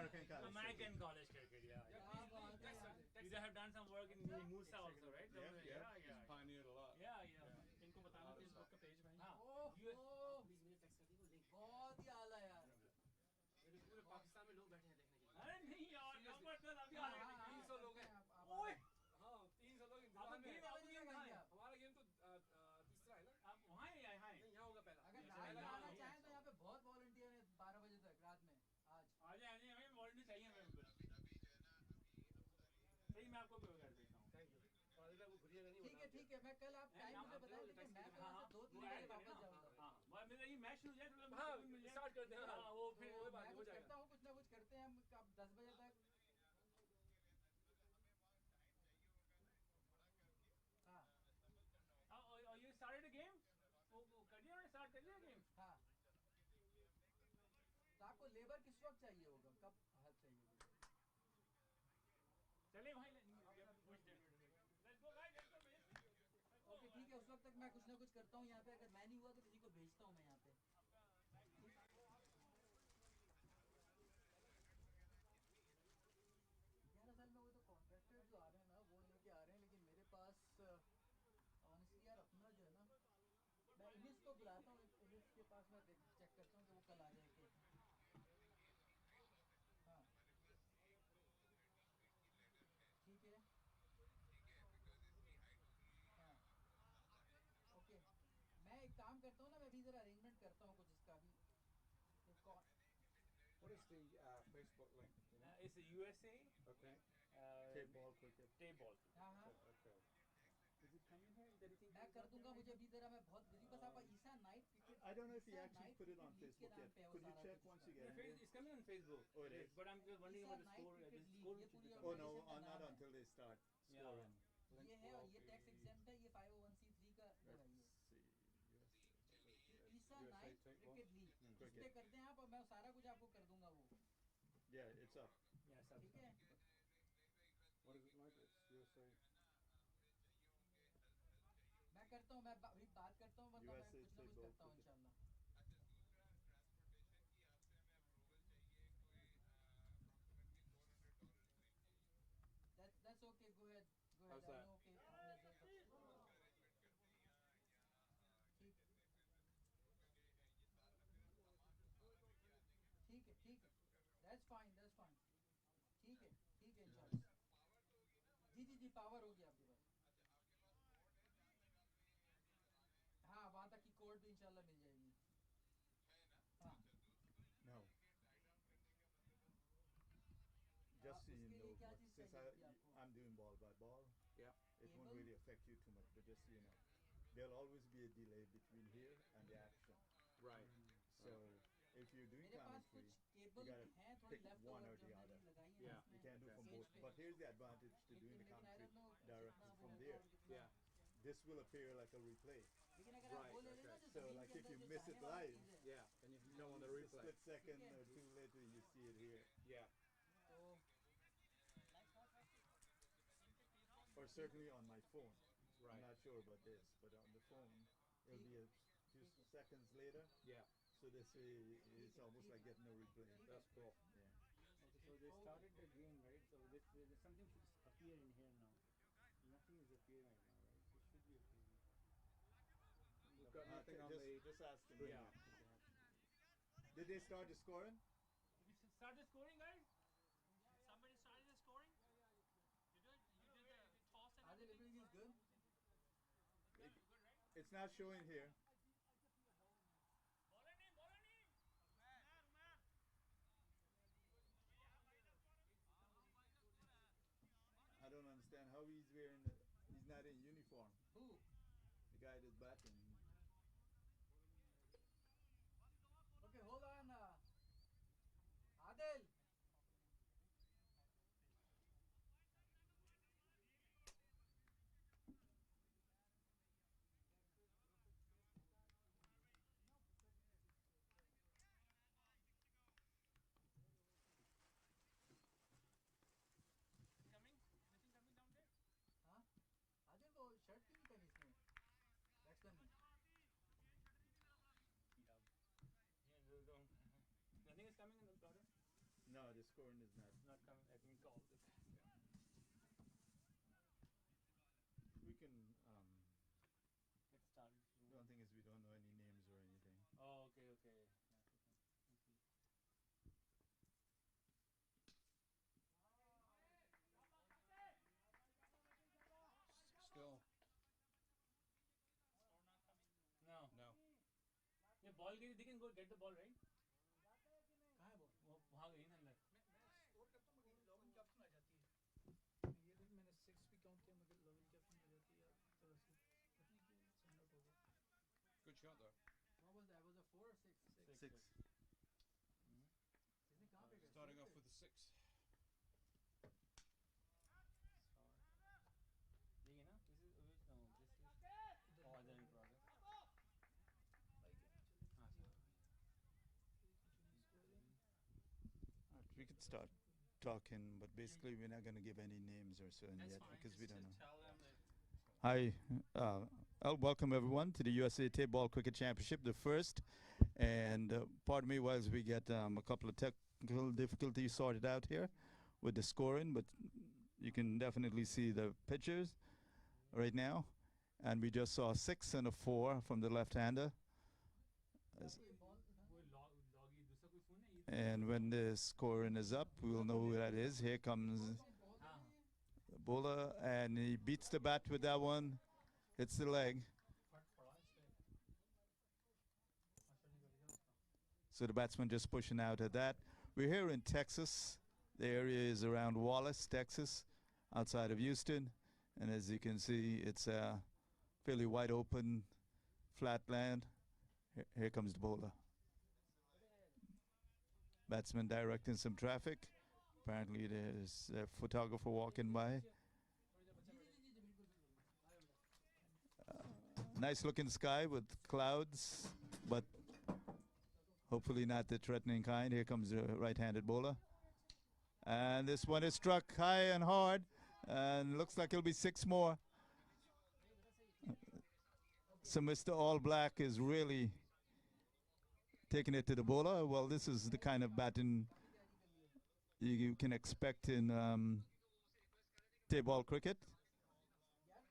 American college cricket, yeah. You have done some work in Musa also, right? Yeah. He's pioneered a lot. Yeah. इनको बताना Facebook का page भाई. Please मेरे text कर दी link. बहुत ही आला यार. मेरे पूरे पाकिस्तान में लोग बैठे हैं देखने के लिए. अरे नहीं यार, जबरदस्त अभी आ रहे हैं. 300 लोग हैं. ओए हाँ 300 लोग इंतजार में हैं. हमारा गेम तो तीसरा है ना. आप वहाँ ही आए हैं. यहाँ होगा पहला. अगर आना चाहें तो यहाँ पे बहुत वॉलंटियर हैं 12 बजे तक रात में. आज आ जाए हमें वॉलंटियर चाहिए हमें. सही मैं आपको कर देता हूँ. Thank you. ठीक है मैं कल आप टाइम मुझे बताएं लेकिन मैं तो 2-3 बजे वापस जाऊंगा. हां मेरा ये मैच हो जाए तो हां स्टार्ट करते हैं. हां वो फिर वो बात हो जाएगा. करता हूं कुछ ना कुछ करते हैं हम अब 10 बजे तक. हां और you started a game? वो कर दिया स्टार्ट कर दिया गेम. हां तो आपको लेबर किस वक्त चाहिए होगा, कब हेल्प चाहिए होगा? चलिए भाई let's go guys, let's go. Okay ठीक है, उस वक्त तक मैं कुछ ना कुछ करता हूँ यहाँ पे. अगर मैं नहीं हुआ तो किसी को भेजता हूँ मैं यहाँ पे. 11 साल में वो तो कॉन्ट्रैक्टर जो आ रहे हैं ना वो लेके आ रहे हैं, लेकिन मेरे पास ऑनेस्टली यार अपना जो है ना, मैं इनिस को बुलाता हूँ. इनिस के पास मैं चेक करता हूँ कि वो कल आ जाए कि. हाँ ठीक है. हाँ ओके मैं एक काम करता हूँ ना, मैं भी ज़रा अरेंजमेंट करता हूँ कुछ इसका भी. What is the Facebook link? It's USA. Okay. Tapeball cricket. Tapeball. हाँ. Okay. Is it coming here? Is anything? मैं कर दूँगा, मुझे भी ज़रा मैं बहुत बिजी. बस आप ईसा night cricket. I don't know if he actually put it on Facebook yet. Could you check once you get it? It's coming on Facebook. Oh, it is. But I'm just wondering about the score. The score. Oh no, not until they start scoring. ये है और ये tax exempt है. ये 501c3 का है. Let's see. Isa night cricket league इस पे करते हैं आप, और मैं सारा कुछ आपको कर दूंगा वो. Yeah, it's up. Yes, ठीक है. What is it like? It's USA. मैं करता हूँ, मैं अभी बात करता हूँ, वरना मैं कुछ ना कुछ करता हूँ इंशाल्लाह. That's okay. Go ahead. How's that? Okay. ठीक है. That's fine. ठीक है इंशाल्लाह. जी पावर हो गया आपके पास. हाँ वहाँ तक की कोड भी इंशाल्लाह मिल जाएगी. हाँ. No. Just so you know, since I'm doing ball by ball, it won't really affect you too much. But just so you know, there'll always be a delay between here and the action. Right. So if you're doing commentary, you gotta pick one or the other. Yeah. You can't do from both. But here's the advantage to doing the commentary directly from there. Yeah. This will appear like a replay. Right. Okay. So like if you miss it live, and if you go on the a replay, split second or two later, you see it here. Yeah. Or certainly on my phone. Right. I'm not sure about this, but on the phone, it'll be a few seconds later. Yeah. So this way, it's almost like getting a replay. That's cool. Yeah. Okay, so they started the game, right? So there's something should appear in here now. Nothing is appearing right now, right? It should be appearing. We've got nothing on the. Just asking. Yeah. Did they start the scoring? Did you start the scoring, guys? Somebody started the scoring? You did the toss and Adil, everything is good? It's not showing here. I don't understand how he's wearing he's not in uniform. Who? The guy that's batting. Okay, hold on. Adil. Adil, वो shirt क्यों नहीं पहनी इसने? Batsman ने. scoring is not. Not coming. I think call this. We can. Let's start. The only thing is we don't know any names or anything. Oh, okay, okay. Still. No. No. ये ball के they can go get the ball, right? कहाँ है ball? वो वहाँ गई ना अंदर. मैं स्कोर करता हूँ मगर लॉगिन कैप्शन आ जाती है. ये देख मैंने 6 भी काउंट किया मगर लॉगिन कैप्शन आ जाती है थोड़ा सा. पता नहीं क्यों साइन आउट हो गया. Good shot though. What was that? Was it 4 or 6? 6. इसने कहाँ पे गया? Starting off with the 6. देखिए ना. This is which no. This is oh other in progress. हाँ sir. We could start talking, but basically we're not going to give any names or so yet because we don't know. Tell them that Hi, I'll welcome everyone to the USA Tapeball Cricket Championship, the first. And pardon me whilst we get a couple of technical difficulties sorted out here with the scoring, but you can definitely see the pictures right now. And we just saw a 6 and a 4 from the left-hander. And when the scoring is up, we'll know who that is. Here comes the bowler, and he beats the bat with that one. Hits the leg. So the batsman just pushing out at that. We're here in Texas. The area is around Wallace, Texas, outside of Houston. And as you can see, it's a fairly wide open, flat land. Here comes the bowler. Batsman directing some traffic. Apparently there's a photographer walking by. Nice looking sky with clouds, but hopefully not the threatening kind. Here comes the right-handed bowler. And this one is struck high and hard, and looks like it'll be 6 more. So Mr. All Black is really taking it to the bowler. Well, this is the kind of batting you can expect in Tapeball cricket,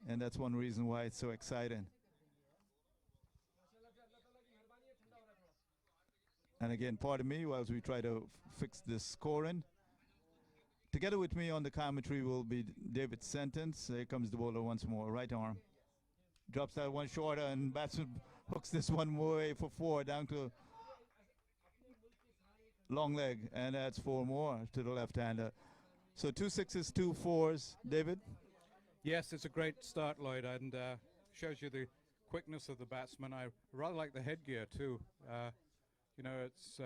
and that's one reason why it's so exciting. And again, pardon me whilst we try to fix this scoring. Together with me on the commentary will be David Sentence. Here comes the bowler once more, right arm. Drops that one shorter, and batsman hooks this one way for 4 down to long leg, and that's 4 more to the left-hander. So 2 6s, 2 4s. David? Yes, it's a great start, Lloyd, and shows you the quickness of the batsman. I rather like the headgear too. You know, it's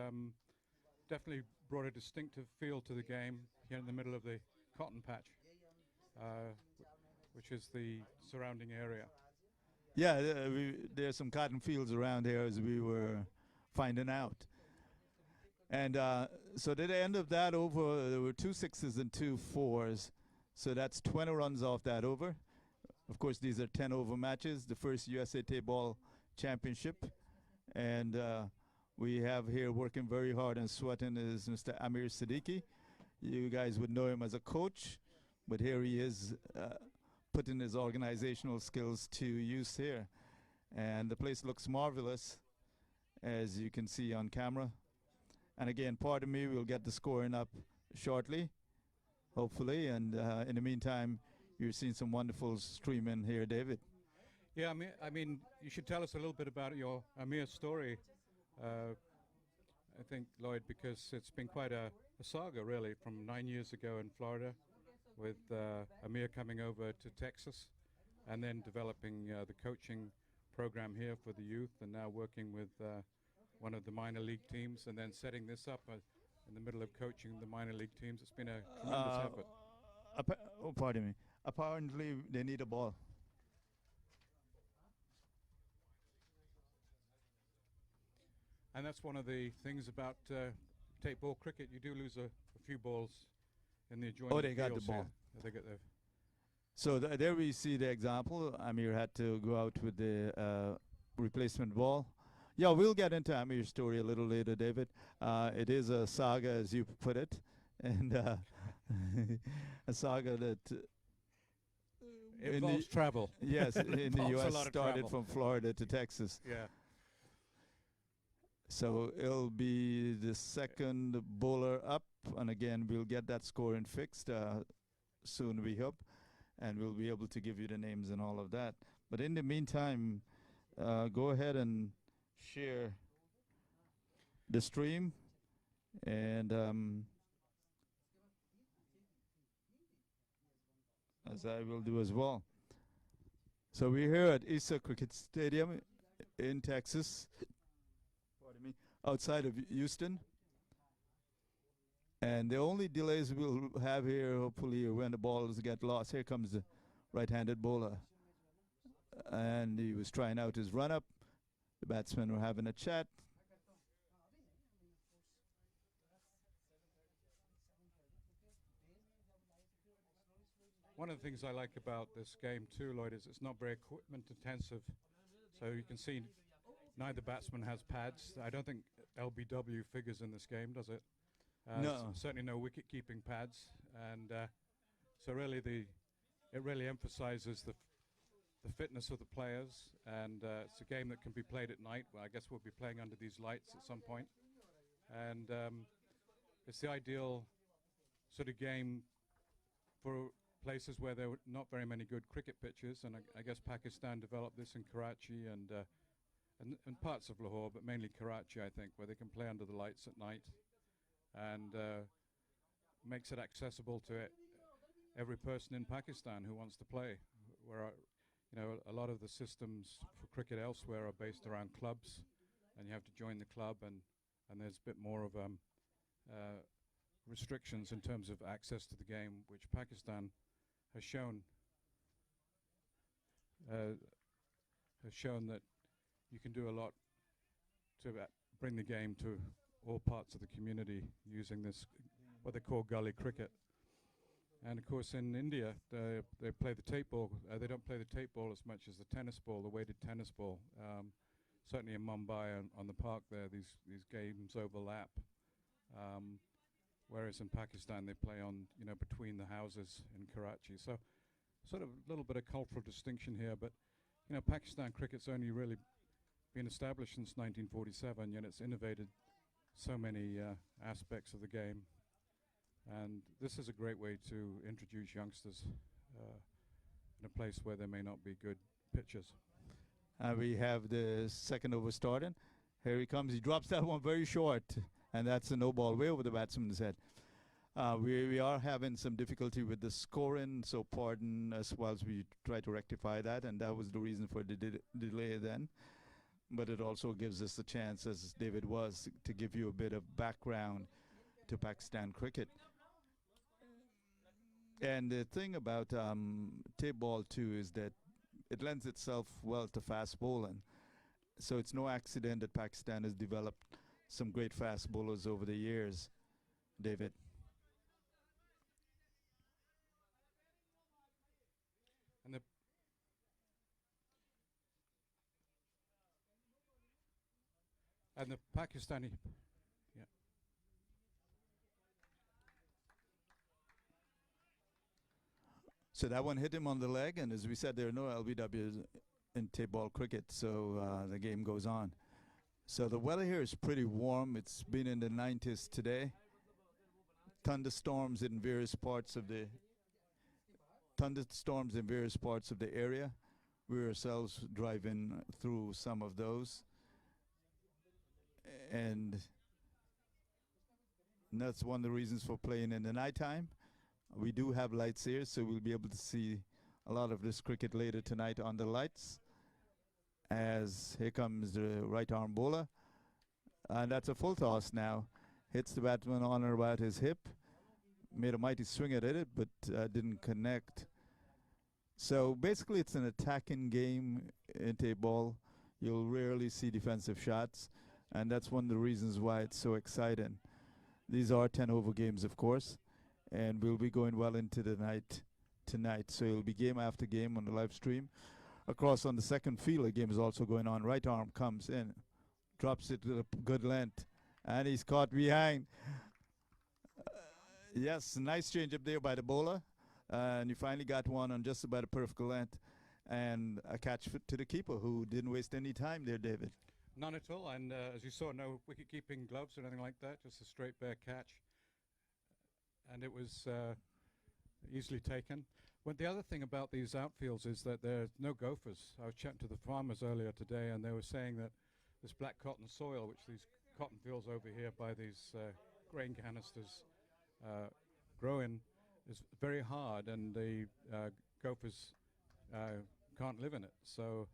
definitely brought a distinctive feel to the game here in the middle of the cotton patch, which is the surrounding area. Yeah, there's some cotton fields around here as we were finding out. And so at the end of that over, there were 2 6s and 2 4s. So that's 20 runs off that over. Of course, these are 10-over matches, the first USA Tapeball Championship. And we have here working very hard and sweating is Mr. Amir Siddiqui. You guys would know him as a coach, but here he is putting his organizational skills to use here. And the place looks marvelous, as you can see on camera. And again, pardon me, we'll get the scoring up shortly, hopefully. And in the meantime, you're seeing some wonderful streaming here, David. Yeah, I mean, you should tell us a little bit about your Amir story, I think, Lloyd, because it's been quite a saga, really, from 9 years ago in Florida, with Amir coming over to Texas, and then developing the coaching program here for the youth, and now working with one of the minor league teams, and then setting this up in the middle of coaching the minor league teams. It's been a tremendous effort. Oh, pardon me. Apparently, they need a ball. And that's one of the things about tape ball cricket. You do lose a few balls in the adjoining Oh, they got the fields here. ball. They got the So there we see the example. Amir had to go out with the replacement ball. Yeah, we'll get into Amir's story a little later, David. It is a saga, as you put it, and a saga that It in the- involves travel. yes, in the Involves a U.S. lot of started travel. from Florida to Texas. Yeah. So it'll be the second bowler up, and again we'll get that scoring fixed soon, we hope, and we'll be able to give you the names and all of that. But in the meantime, go ahead and share the stream, and as I will do as well. So we're here at Issa Cricket Stadium in Texas, pardon me, outside of Houston. And the only delays we'll have here, hopefully, are when the balls get lost. Here comes the right-handed bowler. And he was trying out his run-up. The batsmen were having a chat. One of the things I like about this game too, Lloyd, is it's not very equipment intensive. So you can see neither batsman has pads. I don't think LBW figures in this game, does it? No. Certainly no wicket-keeping pads. And so really it really emphasizes the fitness of the players. And it's a game that can be played at night. Well, I guess we'll be playing under these lights at some point. And it's the ideal sort of game for places where there were not very many good cricket pitches, and I guess Pakistan developed this in Karachi and parts of Lahore, but mainly Karachi, I think, where they can play under the lights at night, and makes it accessible to every person in Pakistan who wants to play. Where a lot of the systems for cricket elsewhere are based around clubs, and you have to join the club, and there's a bit more of restrictions in terms of access to the game, which Pakistan has shown that you can do a lot to bring the game to all parts of the community using this, what they call gully cricket. And of course in India, they play the tape ball. They don't play the tape ball as much as the tennis ball, the weighted tennis ball. Certainly in Mumbai on the park there, these games overlap. Whereas in Pakistan they play on, between the houses in Karachi. So sort of a little bit of cultural distinction here, but, Pakistan cricket's only really been established since 1947, yet it's innovated so many aspects of the game. And this is a great way to introduce youngsters in a place where there may not be good pitches. We have the second over starting. Here he comes. He drops that one very short. And that's a no ball way over the batsman's head. We are having some difficulty with the scoring, so pardon us whilst we try to rectify that, and that was the reason for the delay then. But it also gives us a chance, as David was, to give you a bit of background to Pakistan cricket. And the thing about tape ball too is that it lends itself well to fast bowling. So it's no accident that Pakistan has developed some great fast bowlers over the years, David. And the Pakistani, yeah. So that one hit him on the leg, and as we said, there are no LBWs in tape ball cricket, so the game goes on. So the weather here is pretty warm. It's been in the 90s today. Thunderstorms in various parts of the area. We ourselves driving through some of those. And that's one of the reasons for playing in the nighttime. We do have lights here, so we'll be able to see a lot of this cricket later tonight on the lights. As here comes the right arm bowler, and that's a full toss now. Hits the batsman on or about his hip, made a mighty swing at it, but didn't connect. So basically it's an attacking game in tape ball. You'll rarely see defensive shots, and that's one of the reasons why it's so exciting. These are 10 over games, of course, and we'll be going well into the night tonight, so it'll be game after game on the live stream. Across on the second field, a game is also going on. Right arm comes in, drops it to a good length, and he's caught behind. Yes, nice change up there by the bowler. And you finally got one on just about a perfect length. And a catch to the keeper who didn't waste any time there, David. None at all, and as you saw, no wicket-keeping gloves or anything like that, just a straight bare catch. And it was easily taken. Well, the other thing about these outfields is that there's no gophers. I was chatting to the farmers earlier today, and they were saying that this black cotton soil, which these cotton fields over here by these grain canisters grow in, is very hard, and the gophers can't live in it. So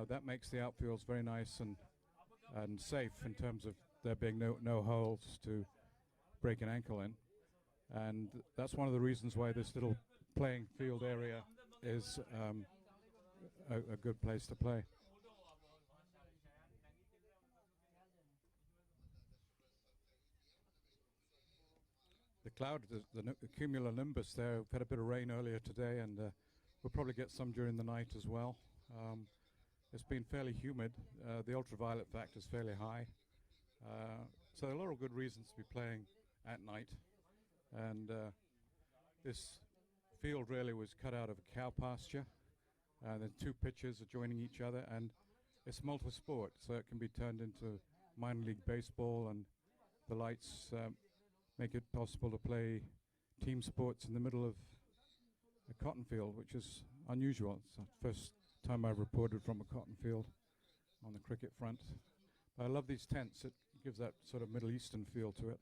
that makes the outfields very nice and safe in terms of there being no holes to break an ankle in. And that's one of the reasons why this little playing field area is a good place to play. The cloud, the cumulonimbus there, we've had a bit of rain earlier today, and we'll probably get some during the night as well. It's been fairly humid. The ultraviolet factor is fairly high. So there are a lot of good reasons to be playing at night. And this field really was cut out of a cow pasture. The two pitches are joining each other, and it's multi-sport, so it can be turned into minor league baseball, and the lights make it possible to play team sports in the middle of a cotton field, which is unusual. It's the first time I've reported from a cotton field on the cricket front. But I love these tents. It gives that sort of Middle Eastern feel to it.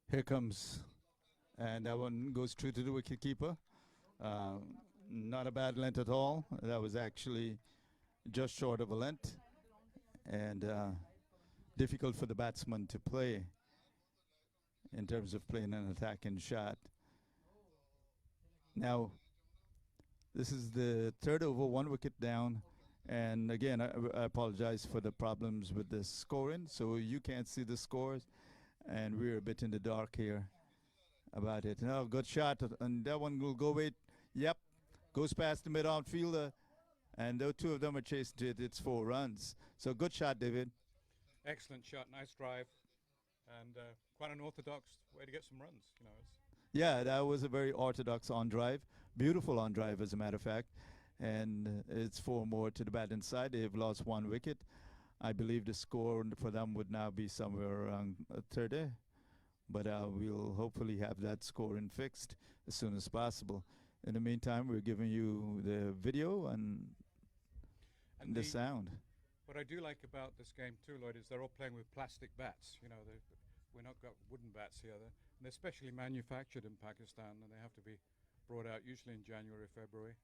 Here comes, and that one goes true to the wicketkeeper. Not a bad length at all. That was actually just short of a length, and difficult for the batsman to play in terms of playing an attacking shot. Now, this is the third over, 1 wicket down. And again, I apologize for the problems with the scoring. So you can't see the scores, and we're a bit in the dark here about it. Now, good shot, and that one will go away. Yep, goes past the mid-on fielder, and the two of them are chasing it. It's 4 runs. So good shot, David. Excellent shot, nice drive, and quite an orthodox way to get some runs. You know, yeah, that was a very orthodox on drive, beautiful on drive, as a matter of fact. And it's 4 more to the batting side. They've lost 1 wicket. I believe the score for them would now be somewhere around 30. But we'll hopefully have that scoring fixed as soon as possible. In the meantime, we're giving you the video and the sound. What I do like about this game too, Lloyd, is they're all playing with plastic bats. You know, we're not got wooden bats here. And they're specially manufactured in Pakistan, and they have to be brought out usually in January, February.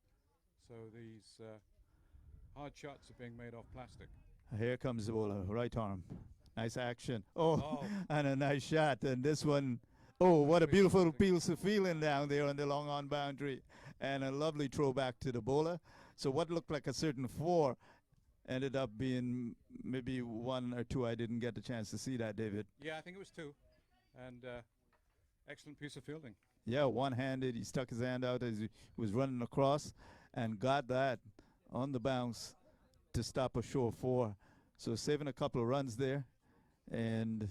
So these hard shots are being made off plastic. Here comes the bowler, right arm. Nice action. Oh, and a nice shot. And this one, oh, what a beautiful piece of feeling down there on the long on boundary. And a lovely throwback to the bowler. So what looked like a certain 4 ended up being maybe 1 or 2. I didn't get the chance to see that, David. Yeah, I think it was 2. And excellent piece of fielding. Yeah, one-handed. He stuck his hand out as he was running across and got that on the bounce to stop a show of 4. So saving a couple of runs there. And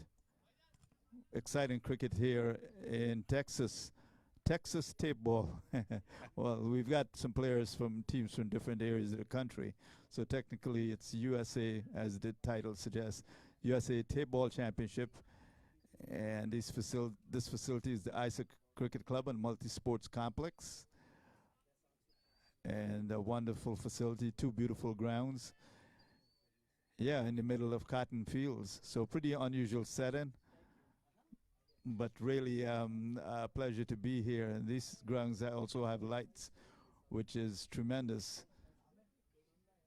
exciting cricket here in Texas. Texas Tapeball. Well, we've got some players from teams from different areas of the country. So technically it's USA, as the title suggests, USA Tapeball Championship. And this facility is the Isaac Cricket Club and Multi-Sports Complex. And a wonderful facility, 2 beautiful grounds. Yeah, in the middle of cotton fields. So pretty unusual setting. But really a pleasure to be here. And these grounds also have lights, which is tremendous.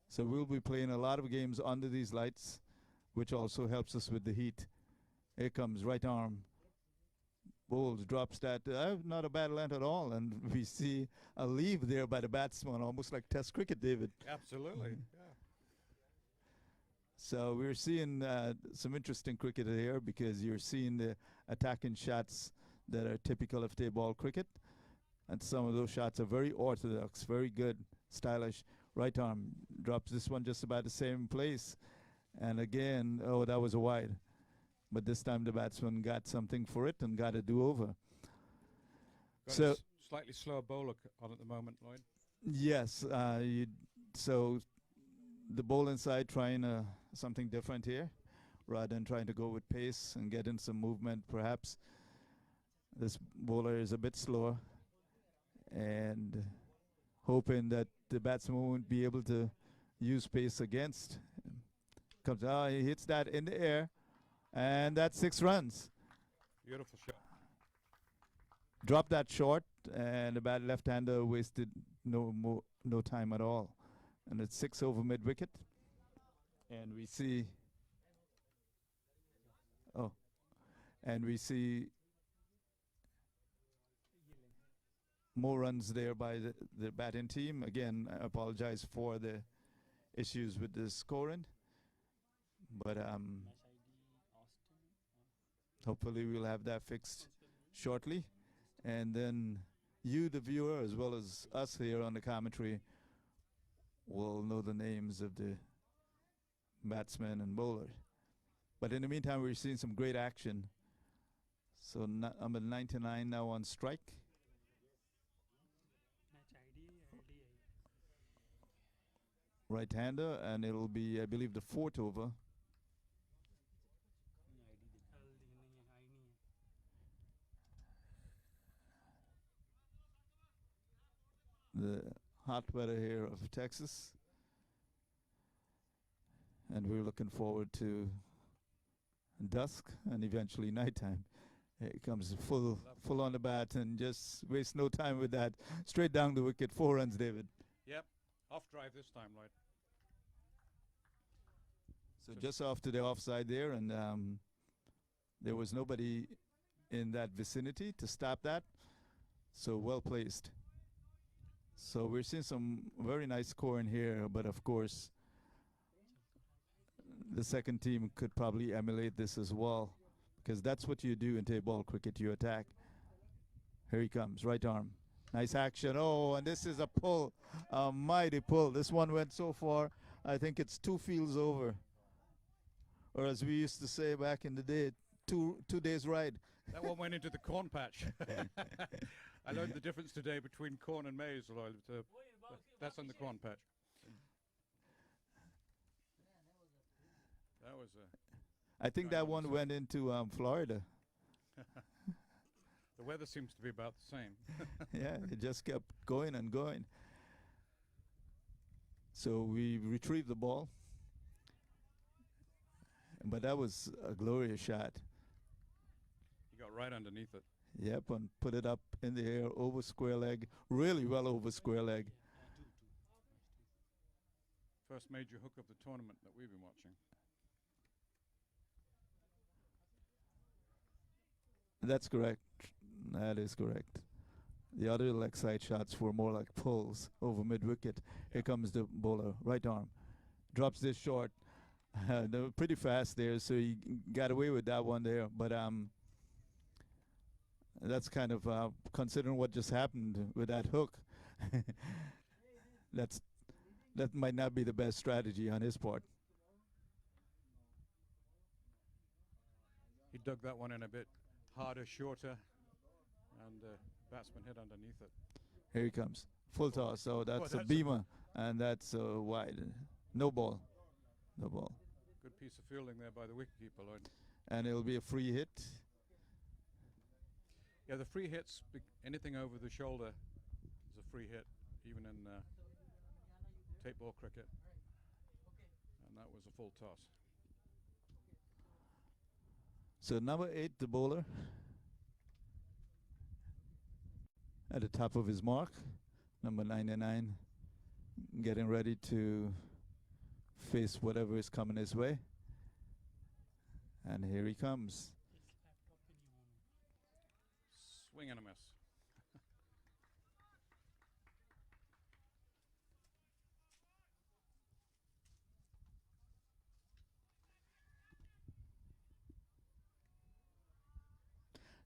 So we'll be playing a lot of games under these lights, which also helps us with the heat. Here comes right arm. Bowles drops that. Not a bad length at all. And we see a leave there by the batsman, almost like Test cricket, David. Absolutely, yeah. So we're seeing some interesting cricket here, because you're seeing the attacking shots that are typical of Tapeball cricket. And some of those shots are very orthodox, very good, stylish. Right arm drops this one just about the same place. And again, oh, that was a wide. but this time the batsman got something for it and got a do-over. Got So- a slightly slower bowler on at the moment, Lloyd. Yes, so the ball inside trying something different here, rather than trying to go with pace and get in some movement. Perhaps this bowler is a bit slower, and hoping that the batsman won't be able to use pace against. Comes out, he hits that in the air, and that's 6 runs. Beautiful shot. Dropped that short, and the bad left-hander wasted no time at all. And it's 6 over mid-wicket. And we see more runs there by the batting team. Again, I apologize for the issues with the scoring, but hopefully we'll have that fixed shortly. And then you, the viewer, as well as us here on the commentary, will know the names of the batsmen and bowlers. But in the meantime, we're seeing some great action. So number 99 now on strike. Match ID, LDI. Right-hander, and it'll be, I believe, the 4th over. The hot weather here of Texas. And we're looking forward to dusk and eventually nighttime. Here it comes full on the bat and just waste no time with that. Straight down the wicket, 4 runs, David. Yep. Off drive this time, Lloyd. So just after the offside there, and there was nobody in that vicinity to stop that. So well placed. So we're seeing some very nice scoring here, but of course, the second team could probably emulate this as well, because that's what you do in Tapeball cricket. You attack. Here he comes, right arm. Nice action. Oh, and this is a pull, a mighty pull. This one went so far, I think it's 2 fields over. Or as we used to say back in the day, two days ride. That one went into the corn patch. I learned the difference today between corn and maize, Lloyd. That's on the corn patch. That was I think that one went into Florida. the weather seems to be about the same. Yeah, it just kept going and going. So we retrieved the ball. But that was a glorious shot. He got right underneath it. Yep, and put it up in the air over square leg, really well over square leg. First major hook of the tournament that we've been watching. That's correct. That is correct. The other leg side shots were more like pulls over mid-wicket. Here comes the bowler, right arm. Drops this short. They were pretty fast there, so he got away with that one there. But that's kind of considering what just happened with that hook. That might not be the best strategy on his part. He dug that one in a bit harder, shorter, and batsman hit underneath it. Here he comes, full toss. So that's a that's beamer, and that's wide. No ball, no ball. Good piece of fielding there by the wicketkeeper, Lloyd. And it'll be a free hit. Yeah, the free hits, anything over the shoulder is a free hit, even in tape ball cricket. And that was a full toss. So number 8, the bowler, at the top of his mark. Number 99, getting ready to face whatever is coming his way. And here he comes. Swing and a miss.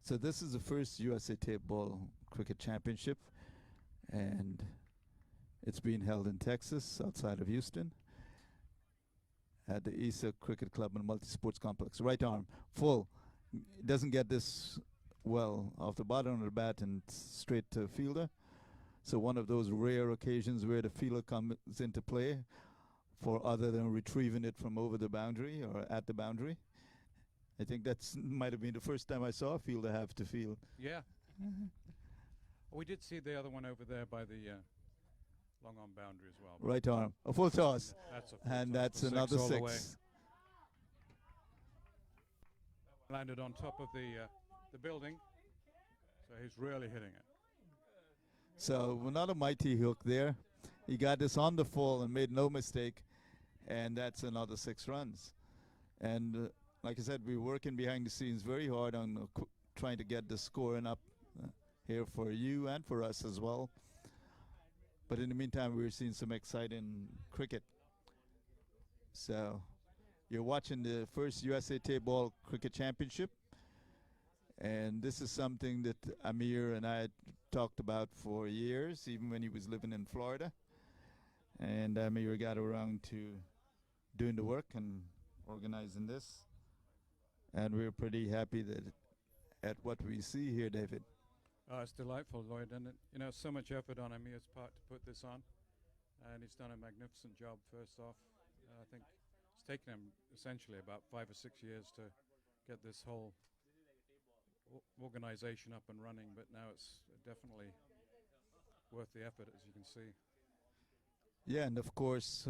So this is the first USA Tapeball Cricket Championship, and it's being held in Texas, outside of Houston. at the Isa Cricket Club and Multi-Sports Complex. Right arm, full. Doesn't get this well off the bottom of the bat and straight to fielder. So one of those rare occasions where the fielder comes into play for other than retrieving it from over the boundary or at the boundary. I think that's might have been the first time I saw a fielder have to field. Yeah. We did see the other one over there by the long on boundary as well. Right arm, a full toss, That's a full and toss that's for another all the way. 6. Landed on top of the building, so he's really hitting it. So another mighty hook there. He got this on the full and made no mistake, and that's another 6 runs. And like I said, we're working behind the scenes very hard on trying to get the scoring up here for you and for us as well. But in the meantime, we're seeing some exciting cricket. So you're watching the first USA Tapeball Cricket Championship. And this is something that Amir and I had talked about for years, even when he was living in Florida. And Amir got around to doing the work and organizing this. And we're pretty happy that at what we see here, David. It's delightful, Lloyd, and so much effort on Amir's part to put this on, and he's done a magnificent job. First off, I think it's taken him essentially about 5 or 6 years to get this whole organization up and running, but now it's definitely worth the effort, as you can see. Yeah, and of course,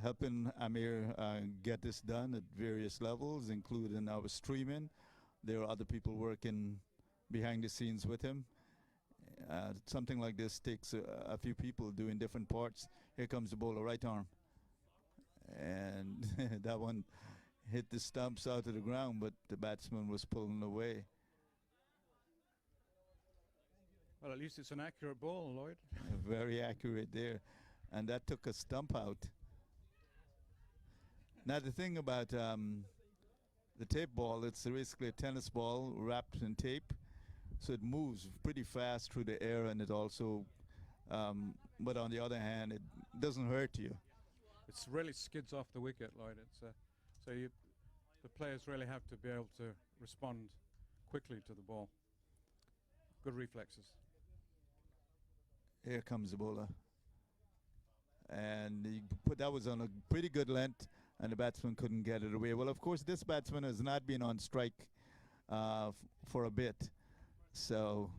helping Amir get this done at various levels, including our streaming. There are other people working behind the scenes with him. Something like this takes a few people doing different parts. Here comes the bowler, right arm. And that one hit the stumps out of the ground, but the batsman was pulling away. Well, at least it's an accurate ball, Lloyd. Very accurate there. And that took a stump out. Now the thing about the tape ball, it's basically a tennis ball wrapped in tape. So it moves pretty fast through the air, and it also, but on the other hand, it doesn't hurt you. It really skids off the wicket, Lloyd. The players really have to be able to respond quickly to the ball. Good reflexes. Here comes the bowler. And that was on a pretty good length, and the batsman couldn't get it away. Well, of course, this batsman has not been on strike for a bit. So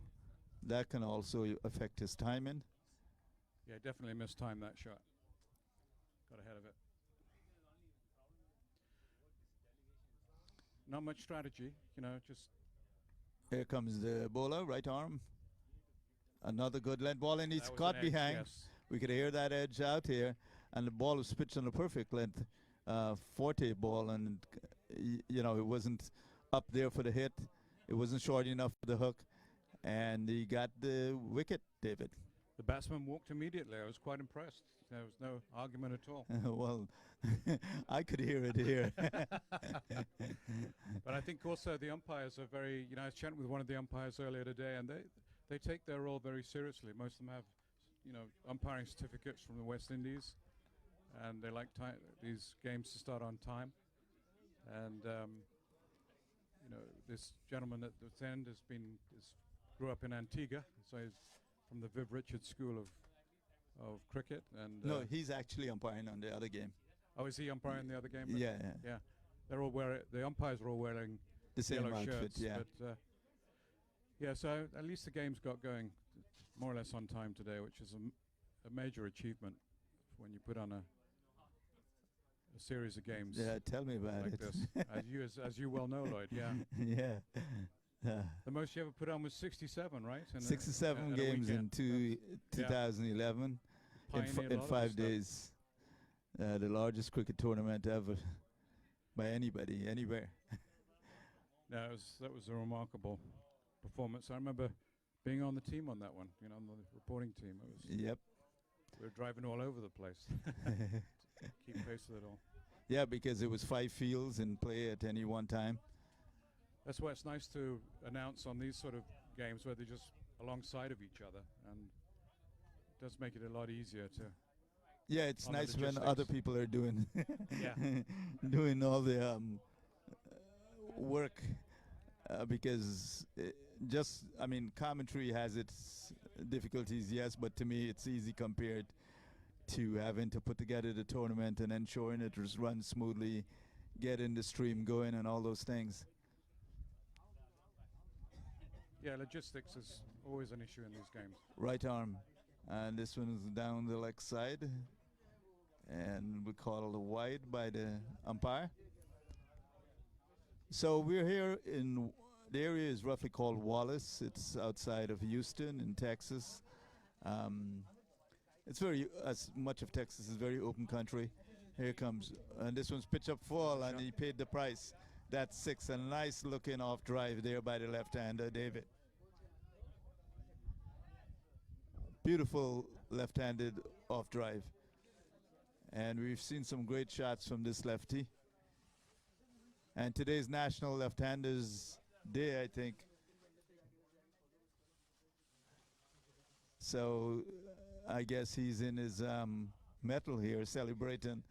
that can also affect his timing. Yeah, definitely mistimed that shot. Got ahead of it. Not much strategy, just... Here comes the bowler, right arm. Another good length ball, and he's caught behind. Yes. We could hear that edge out here, and the ball was pitched on a perfect length forte ball, and it wasn't up there for the hit. It wasn't short enough for the hook, and he got the wicket, David. The batsman walked immediately. I was quite impressed. There was no argument at all. Well, I could hear it here. But I think also the umpires are very, I was chatting with one of the umpires earlier today, and they take their role very seriously. Most of them have, umpiring certificates from the West Indies, and they like these games to start on time. And this gentleman at the end grew up in Antigua, so he's from the Viv Richards School of cricket. And No, he's actually umpiring on the other game. Oh, is he umpiring the other game? Yeah. They're all the umpires are all wearing The same yellow outfit, shirts. yeah. But so at least the game's got going more or less on time today, which is a major achievement when you put on a series of games. Yeah, tell me about like it. this, as you well know, Lloyd. Yeah. Yeah. The most you ever put on was 67, right? 67 in a games in weekend. 2011 Pioneered a in lot of 5 stuff. days. The largest cricket tournament ever by anybody, anywhere. No, that was a remarkable performance. I remember being on the team on that one, on the reporting team. Yep. We were driving all over the place to keep pace with it all. Yeah, because it was 5 fields in play at any one time. That's why it's nice to announce on these sort of games where they're just alongside of each other, and it does make it a lot easier to Yeah, it's on the nice when other logistics. people are doing Yeah. doing all the work because just I mean commentary has its difficulties, yes, but to me it's easy compared to having to put together the tournament and ensuring it runs smoothly, getting the stream going, and all those things. Yeah, logistics is always an issue in these games. Right arm, and this one is down the leg side, and we call it wide by the umpire. So we're here in the area is roughly called Wallace. It's outside of Houston in Texas. It's very, as much of Texas is very open country. Here comes, and this one's pitch up full, and he paid the price. That's 6, a nice looking off drive there by the left-hander, David. Beautiful left-handed off drive. And we've seen some great shots from this lefty. And today's National Left-Handers Day, I think. So I guess he's in his metal here, celebrating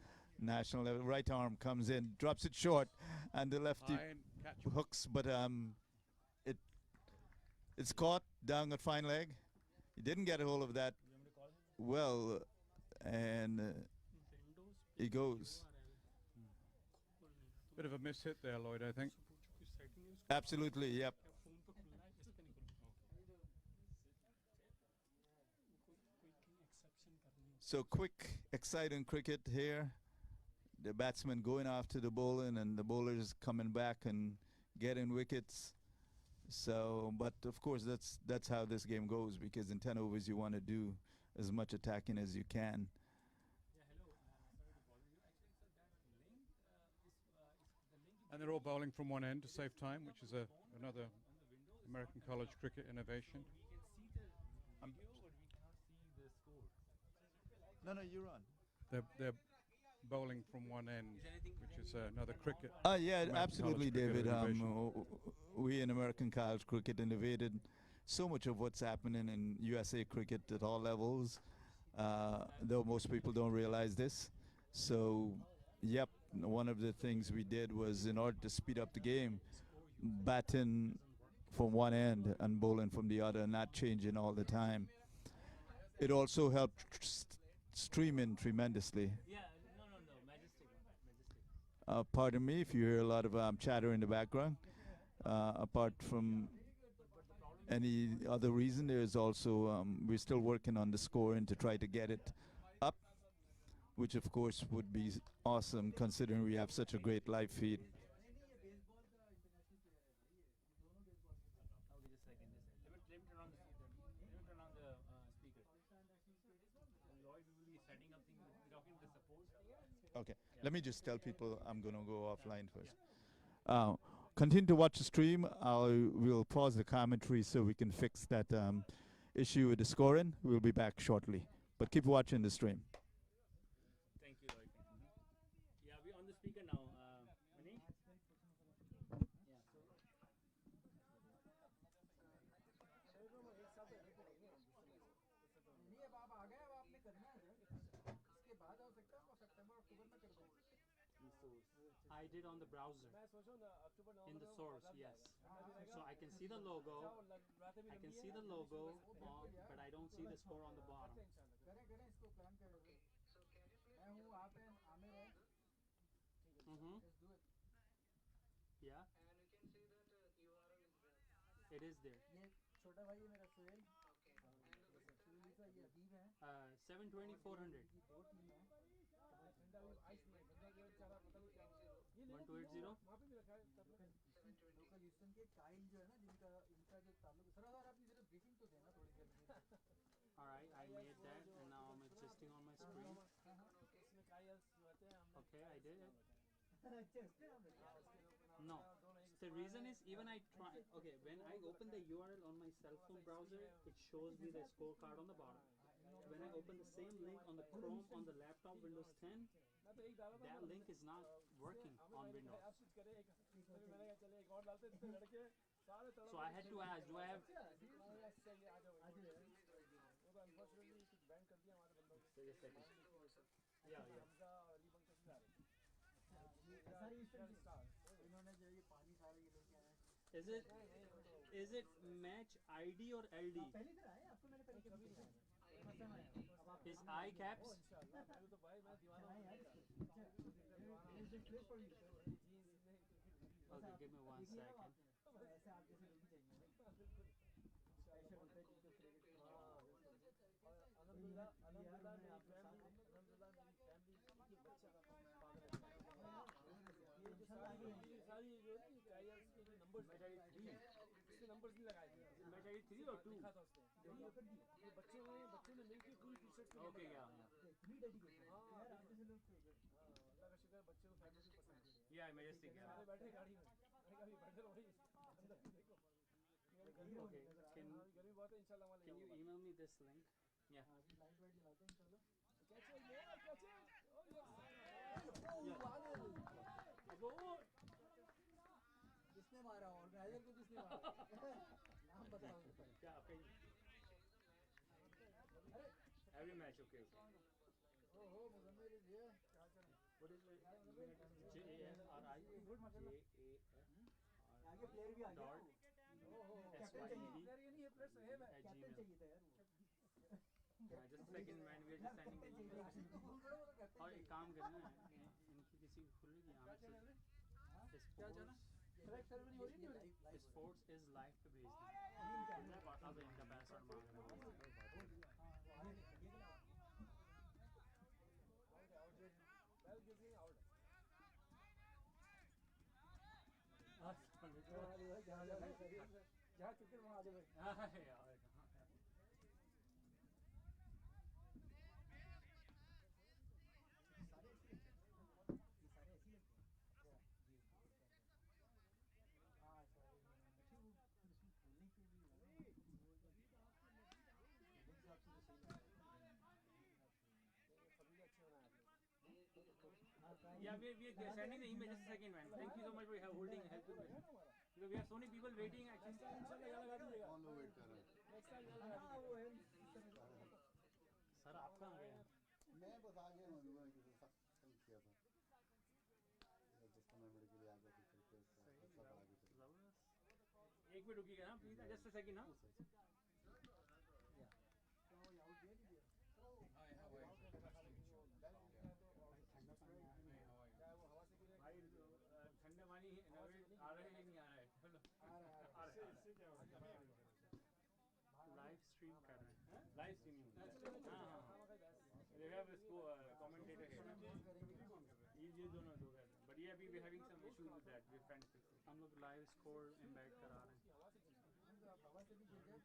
national level. Right arm comes in, drops it short, and the lefty High and catch. hooks, but it's caught down at fine leg. He didn't get a hold of that well, and he goes. Bit of a miss hit there, Lloyd, I think. Absolutely, yep. So quick, exciting cricket here. The batsman going after the bowler, and the bowlers coming back and getting wickets. So, but of course that's how this game goes, because in 10 overs you want to do as much attacking as you can. And they're all bowling from one end to save time, which is another American college cricket innovation. No, you're on. They're bowling from one end, which is another cricket. Yeah, American absolutely, college cricket David. innovation. We in American college cricket innovated so much of what's happening in USA cricket at all levels, though most people don't realize this. So, yep, one of the things we did was, in order to speed up the game, batting from one end and bowling from the other, not changing all the time. It also helped streaming tremendously. Yeah, no, Majestic. Pardon me if you hear a lot of chatter in the background. Apart from any other reason, there's also, we're still working on the scoring to try to get it up, which of course would be awesome considering we have such a great live feed. Okay, just a second. Let me turn on the speaker. Lloyd will be setting up things. We're talking to the support. Okay, let me just tell people I'm going to go offline first. Continue to watch the stream. We'll pause the commentary so we can fix that issue with the scoring. We'll be back shortly, but keep watching the stream. Thank you, Lloyd. Yeah, we're on the speaker now. Manish? नहीं अब आप आ गए, अब आपने करना है इसके बाद हो सकता है, सितंबर अक्टूबर में कर दो. I did on the browser. In the source, yes. So I can see the logo. I can see the logo, but I don't see the score on the bottom. करें इसको प्लान करें. मैं हूँ, आप हैं, आमिर है. Mm-hmm. Let's do it. Yeah. It is there. ये छोटा भाई है मेरा सुहेल. सुहेल का ये अदीब है. 720, 400. की दो टीम है. 1280. लोकल ह्यूस्टन के काइल जो है ना, जिनका इनका जो ताल्लुक. सर आपने जरा ब्रीफिंग तो देना थोड़ी देर में. All right, I made that, and now I'm adjusting on my screen. Okay, I did it. No, the reason is even I try. Okay, when I open the URL on my cell phone browser, it shows me the scorecard on the bottom. When I open the same link on the Chrome on the laptop Windows 10, that link is not working on Windows. So I had to ask, do I have? Yeah, yeah. सारी eastern इन्होंने जो ये पानी सारे ये लेके आए हैं। Is it match ID or LD? पहली तरह आए आपको मैंने पहले कभी नहीं दिखाया। फर्स्ट टाइम आया हूँ। अब आप Is I caps? चलाएं यार इसको। There is this place for you, sir. Okay, give me 1 second. ऐसे आप जैसे लोग ही चाहिए ना। स्पेशल होता है जिनको क्रेडिट अल्हम्दुलिल्लाह अल्हम्दुलिल्लाह मेरी फैमिली के बच्चा पागल है। ये जो सारी जो टायर्स के जो नंबर्स इसके नंबर्स नहीं लगाए थे। Match ID 3 or 2? लिखा था उसने। ये बच्चों ने मिलकर पूरी टी-शर्ट के Okay, yeah. इतनी डेडिकेशन यार आप जैसे लोग अल्लाह का शुक्र है बच्चों को फैमिली को पसंद है। Yeah, Majestic. सारे Yeah. बैठे गाड़ी में। मैंने कहा बैठे रहो भाई अंदर देखो। Okay, can गर्मी बहुत है इंशाल्लाह वहाँ ले you जाऊंगा। email me this link? Yeah. Light white जलाते हैं इंशाल्लाह। Catch it, man, catch it. Oh yes. किसने मारा ऑर्गेनाइजर को किसने मारा नाम बताओ क्या आपका every match? Okay, okay. ओहो Muzammil is here What is the email address? JAFRI good माशाल्लाह JAFRI आगे प्लेयर भी आ गया dot ओहो कैप्टन SYD चाहिए प्लेयर ये नहीं है प्लेयर सही है at कैप्टन Gmail. चाहिए था यार Just a second, man. We are just sending the email. और एक काम करना है इनकी किसी खुलेगी यहाँ से सेलेक्ट सेरेमनी हो रही है स्पोर्ट्स इज लाइव पे भेज दें अब इनका पासवर्ड मांग रहे हैं जहाँ क्रिकेट वहाँ आ जाओ भाई। Yeah, we are sending the email. Just a second, man. Thank you so much for holding helping us. Because we have so many people waiting. Actually, इंशाल्लाह यहाँ लगा दीजिएगा। कौन लोग वेट कर रहे हैं? नेक्स्ट टाइम यहाँ लगा दीजिएगा। सर आप कहाँ गए मैं बस आ गया हूँ अभी मैंने किसी सख्त हेल्प किया था 10-15 मिनट के लिए आ गया फिर सब आगे चले एक मिनट रुकिएगा ना प्लीज जस्ट अ सेकंड ना भाई ठंडा पानी आ रहा है नहीं आ रहा है चलो लाइव स्ट्रीम कर रहे हैं लाइव स्ट्रीमिंग हाँ हाँ they have a commentator here ये दोनों दो गए but yeah we are having some issues with that we're trying to fix it हम लोग लाइव स्कोर एम्बेड करा रहे हैं मगर अगर बैटन शॉट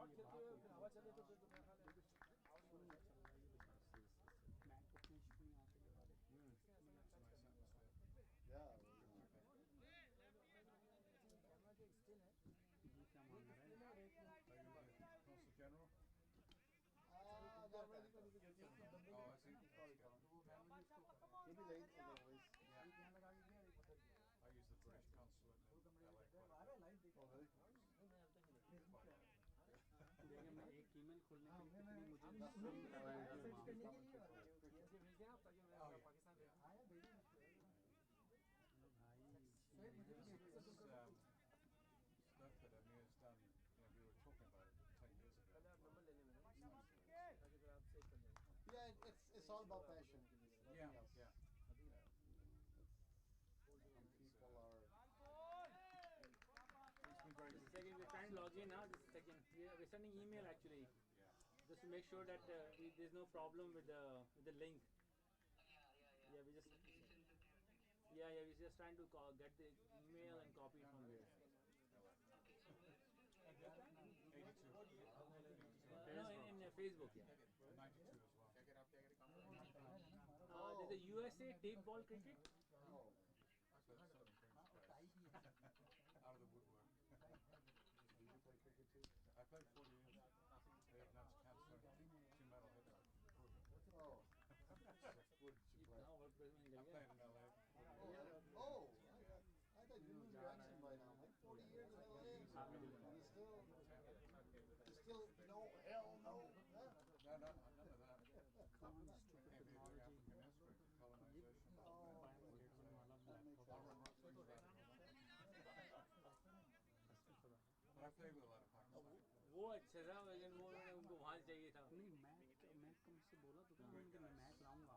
खेलते हुए फिर हवा चले तो फिर तो मेरा ख्याल है मैच उतने नहीं आते ये वाले या ये क्या मांग रहे हैं Consul General? normally Oh, I see. maybe late otherwise I use the British consulate in LA. आ रहा है लाइव देख oh really देखिए मैं एक ईमेल खोलने के लिए कितनी मुझे सर्च करने के लिए मुझे भेज देना ताकि मैं पाकिस्तान भेज आया भेजना भाई मुझे भी This is stuff that Amir's done. We were talking about it 10 years ago. पहले आप नंबर ले लें मेरा ताकि फिर आप सेव कर लें yeah it's all about passion Yeah, else. yeah. Some people are It's been very good. second we're trying to log in now this second we're sending email actually just to make sure that there's no problem with the link yeah we just we're just trying to get the email and copy it from there 82. no in Facebook 92 as well. there's a USA Tapeball cricket oh So that's certain things out of the woodwork. do you play cricket too I played 40 years. They have announced cancer. 2 medal hitter. oh would you play now work with me I played in LA. oh I thought you moved your accent by now like 40 years in LA you still no hell no huh? No, वो अच्छा था लेकिन वो उनको वहाँ चाहिए था. नहीं मैं तुमसे बोला तो था उनके मैं मैच लाऊंगा.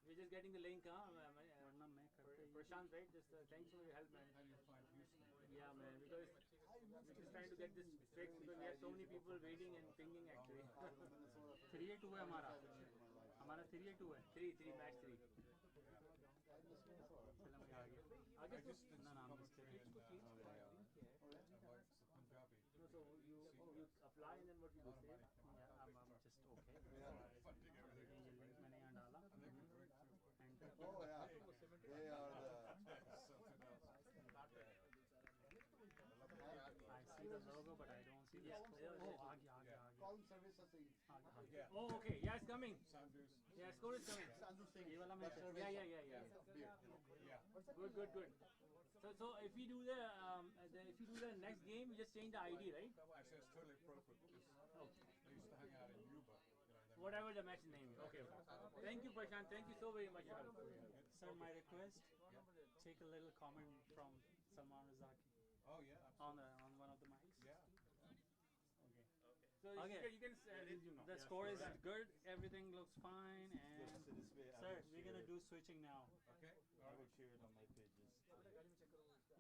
We're just getting the link, huh? वरना मैं करते ही Prashant, right? Just thanks for your help, man. Yeah, man. Because we're just trying to get this fixed because we have so many people waiting and pinging actually. 3-2 है हमारा 3-2 है. 3 match 3. चलो मैं आ गया. आगे तो ना नाम मिस कर. no, so you apply and then what you do say? Yeah, I'm just okay. ये लिंक मैंने यहाँ डाला. Enter. Oh yeah, they are the. I see the logo but I don't see the score. Oh आ गया. Call service as a. Oh, okay. Yeah, it's coming. Yeah, score is coming. ये वाला match. Yeah. Good. So if we do the next game, we just change the ID, right? Actually, it's totally appropriate because they used to hang out in Yuba. Whatever the match name is. Okay. Thank you, Prashant. Thank you so very much. Sir, my request, take a little comment from Salman Razaki Oh yeah. on one of the mics. Yeah. So Okay. you can resume now. The score is good, everything looks fine, and sir, we're gonna do switching now. Okay. I will share it on my pages.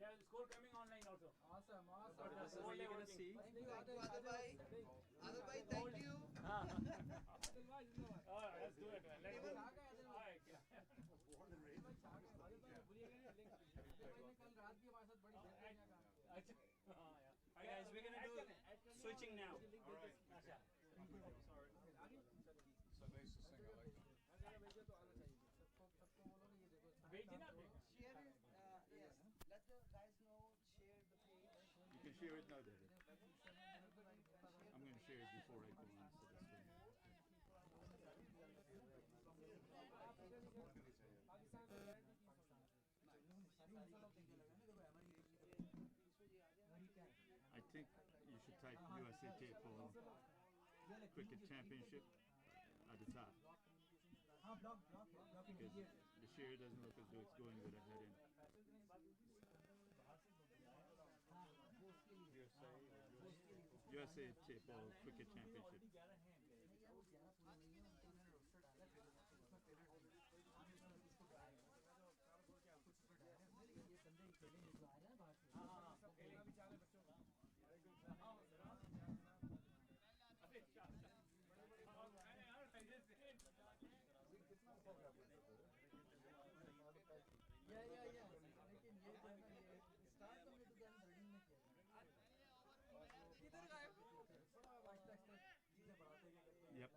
Yeah, the score coming online also. Awesome. Okay, this is what you're gonna see. Adil bhai, thank you. Alright, let's do it, man. Let's go. Alright. Alright guys, we're gonna do switching now. Alright. So they used to sing. I like them. Wait, enough. Share it. Yes. Let the guys know. Share the page. You can share it now, David. I'm going to share it before I go on to the stream. I think you should type USA Tapeball Cricket Championship at the top. Because the share doesn't look as though it's going with a heading. USA Tapeball Cricket Championship. Yep.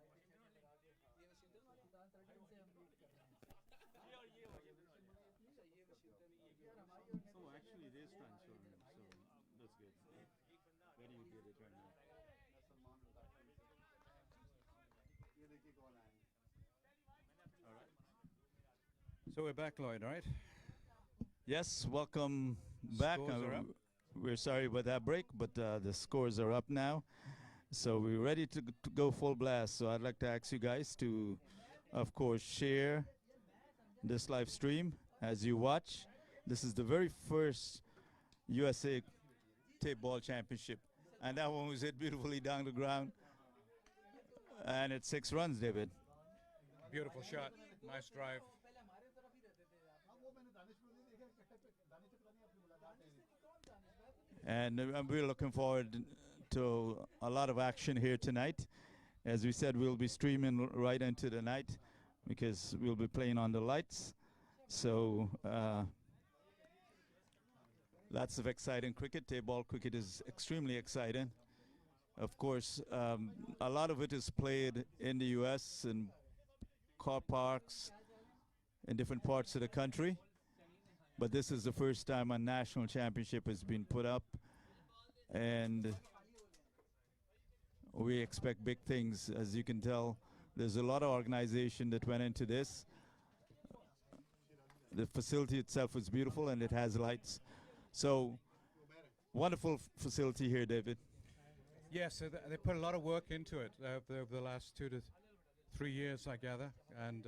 Oh, actually, it is transferring, so that's good. Where do you get it right now? ये देखिए कौन आया. All right. So we're back, Lloyd, right? Yes, welcome back. Scores are up. We're sorry about that break, but the scores are up now. So we're ready to go full blast. So I'd like to ask you guys to, of course, share this live stream as you watch. This is the very first USA Tapeball Championship. And that one was hit beautifully down the ground. And it's 6 runs, David. Beautiful shot. Nice drive. And we're looking forward to a lot of action here tonight. As we said, we'll be streaming right into the night because we'll be playing on the lights. So lots of exciting cricket. Tapeball cricket is extremely exciting. Of course, a lot of it is played in the U.S. and car parks in different parts of the country. But this is the first time a national championship has been put up, and we expect big things. As you can tell, there's a lot of organization that went into this. The facility itself is beautiful, and it has lights. So, wonderful facility here, David. Yes, so they put a lot of work into it over the last 2 to 3 years, I gather. And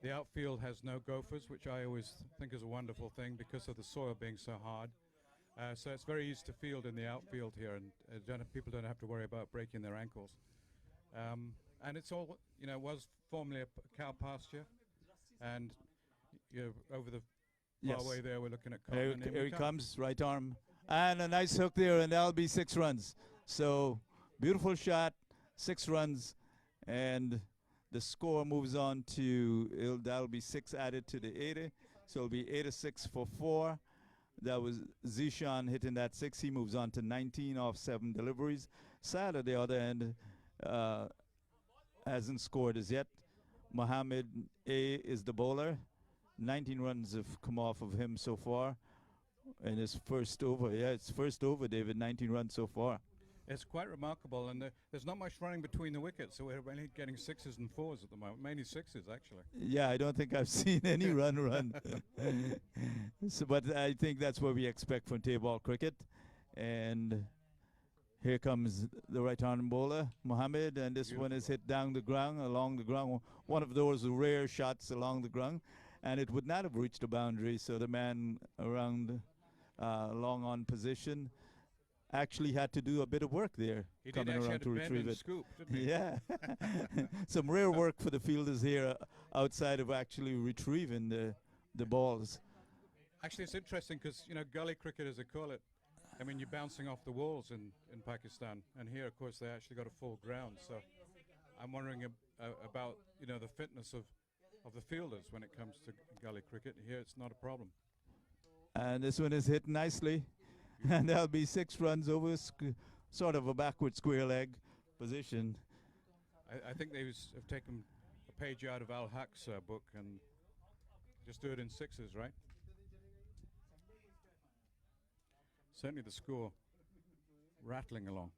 the outfield has no gophers, which I always think is a wonderful thing because of the soil being so hard. So it's very easy to field in the outfield here, and people don't have to worry about breaking their ankles. And it's all, was formerly a cow pasture, and over the far away there we're looking at cotton. Here he comes, right arm, and a nice hook there, and that'll be 6 runs. So beautiful shot, 6 runs, and the score moves on to that'll be 6 added to the 80, so it'll be 86 for 4. That was Zishan hitting that 6. He moves on to 19 off 7 deliveries. Sad at the other end hasn't scored as yet. Mohammed A is the bowler. 19 runs have come off of him so far in his first over. Yeah, it's first over, David. 19 runs so far. It's quite remarkable, and there's not much running between the wickets, so we're only getting 6s and 4s at the moment, mainly 6s actually. Yeah, I don't think I've seen any run. So, but I think that's what we expect from Tapeball cricket. And here comes the right-arm bowler, Mohammed, and this one is hit down the ground, along the ground. One of those rare shots along the ground, and it would not have reached the boundary, so the man around long on position actually had to do a bit of work there, coming around to retrieve it. Scoop, didn't he? Yeah, some rare work for the fielders here outside of actually retrieving the balls. Actually, it's interesting because gully cricket, as they call it. I mean, you're bouncing off the walls in Pakistan, and here, of course, they actually got a full ground. So I'm wondering about the fitness of the fielders when it comes to gully cricket. Here, it's not a problem. And this one is hit nicely. And there'll be 6 runs over sort of a backward square leg position. I think they have taken a page out of Al Haq's book and just do it in 6s, right? Certainly the score rattling along.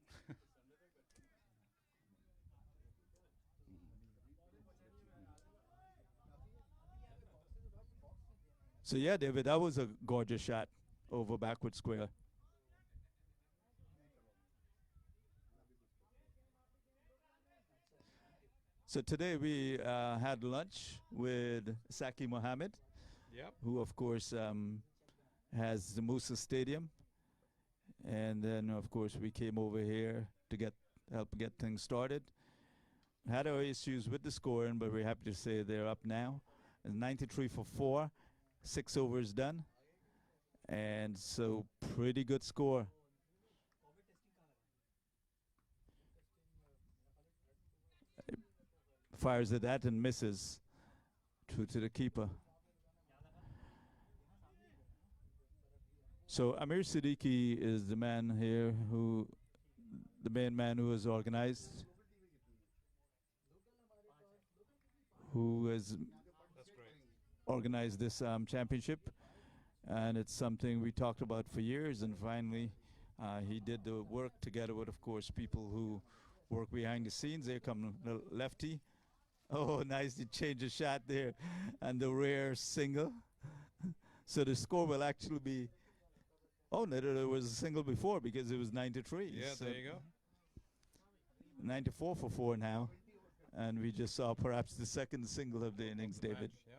So yeah, David, that was a gorgeous shot over backward square. So today we had lunch with Saki Mohammed, who of course has the Musa Stadium. And then of course we came over here to help get things started. Had our issues with the scoring, but we're happy to say they're up now. And 93 for 4, 6 overs done. And so pretty good score. Fires at that and misses. True to the keeper. So Amir Siddiqui is the man here the main man who has organized, organized this championship. And it's something we talked about for years, and finally he did the work together with, of course, people who work behind the scenes. There come the lefty. Oh, nice, he changed the shot there, and the rare single. So the score will actually be, oh, no, there was a single before because it was 93. Yeah, so there you go. 94 for 4 now, and we just saw perhaps the second single of the innings, David. Yeah.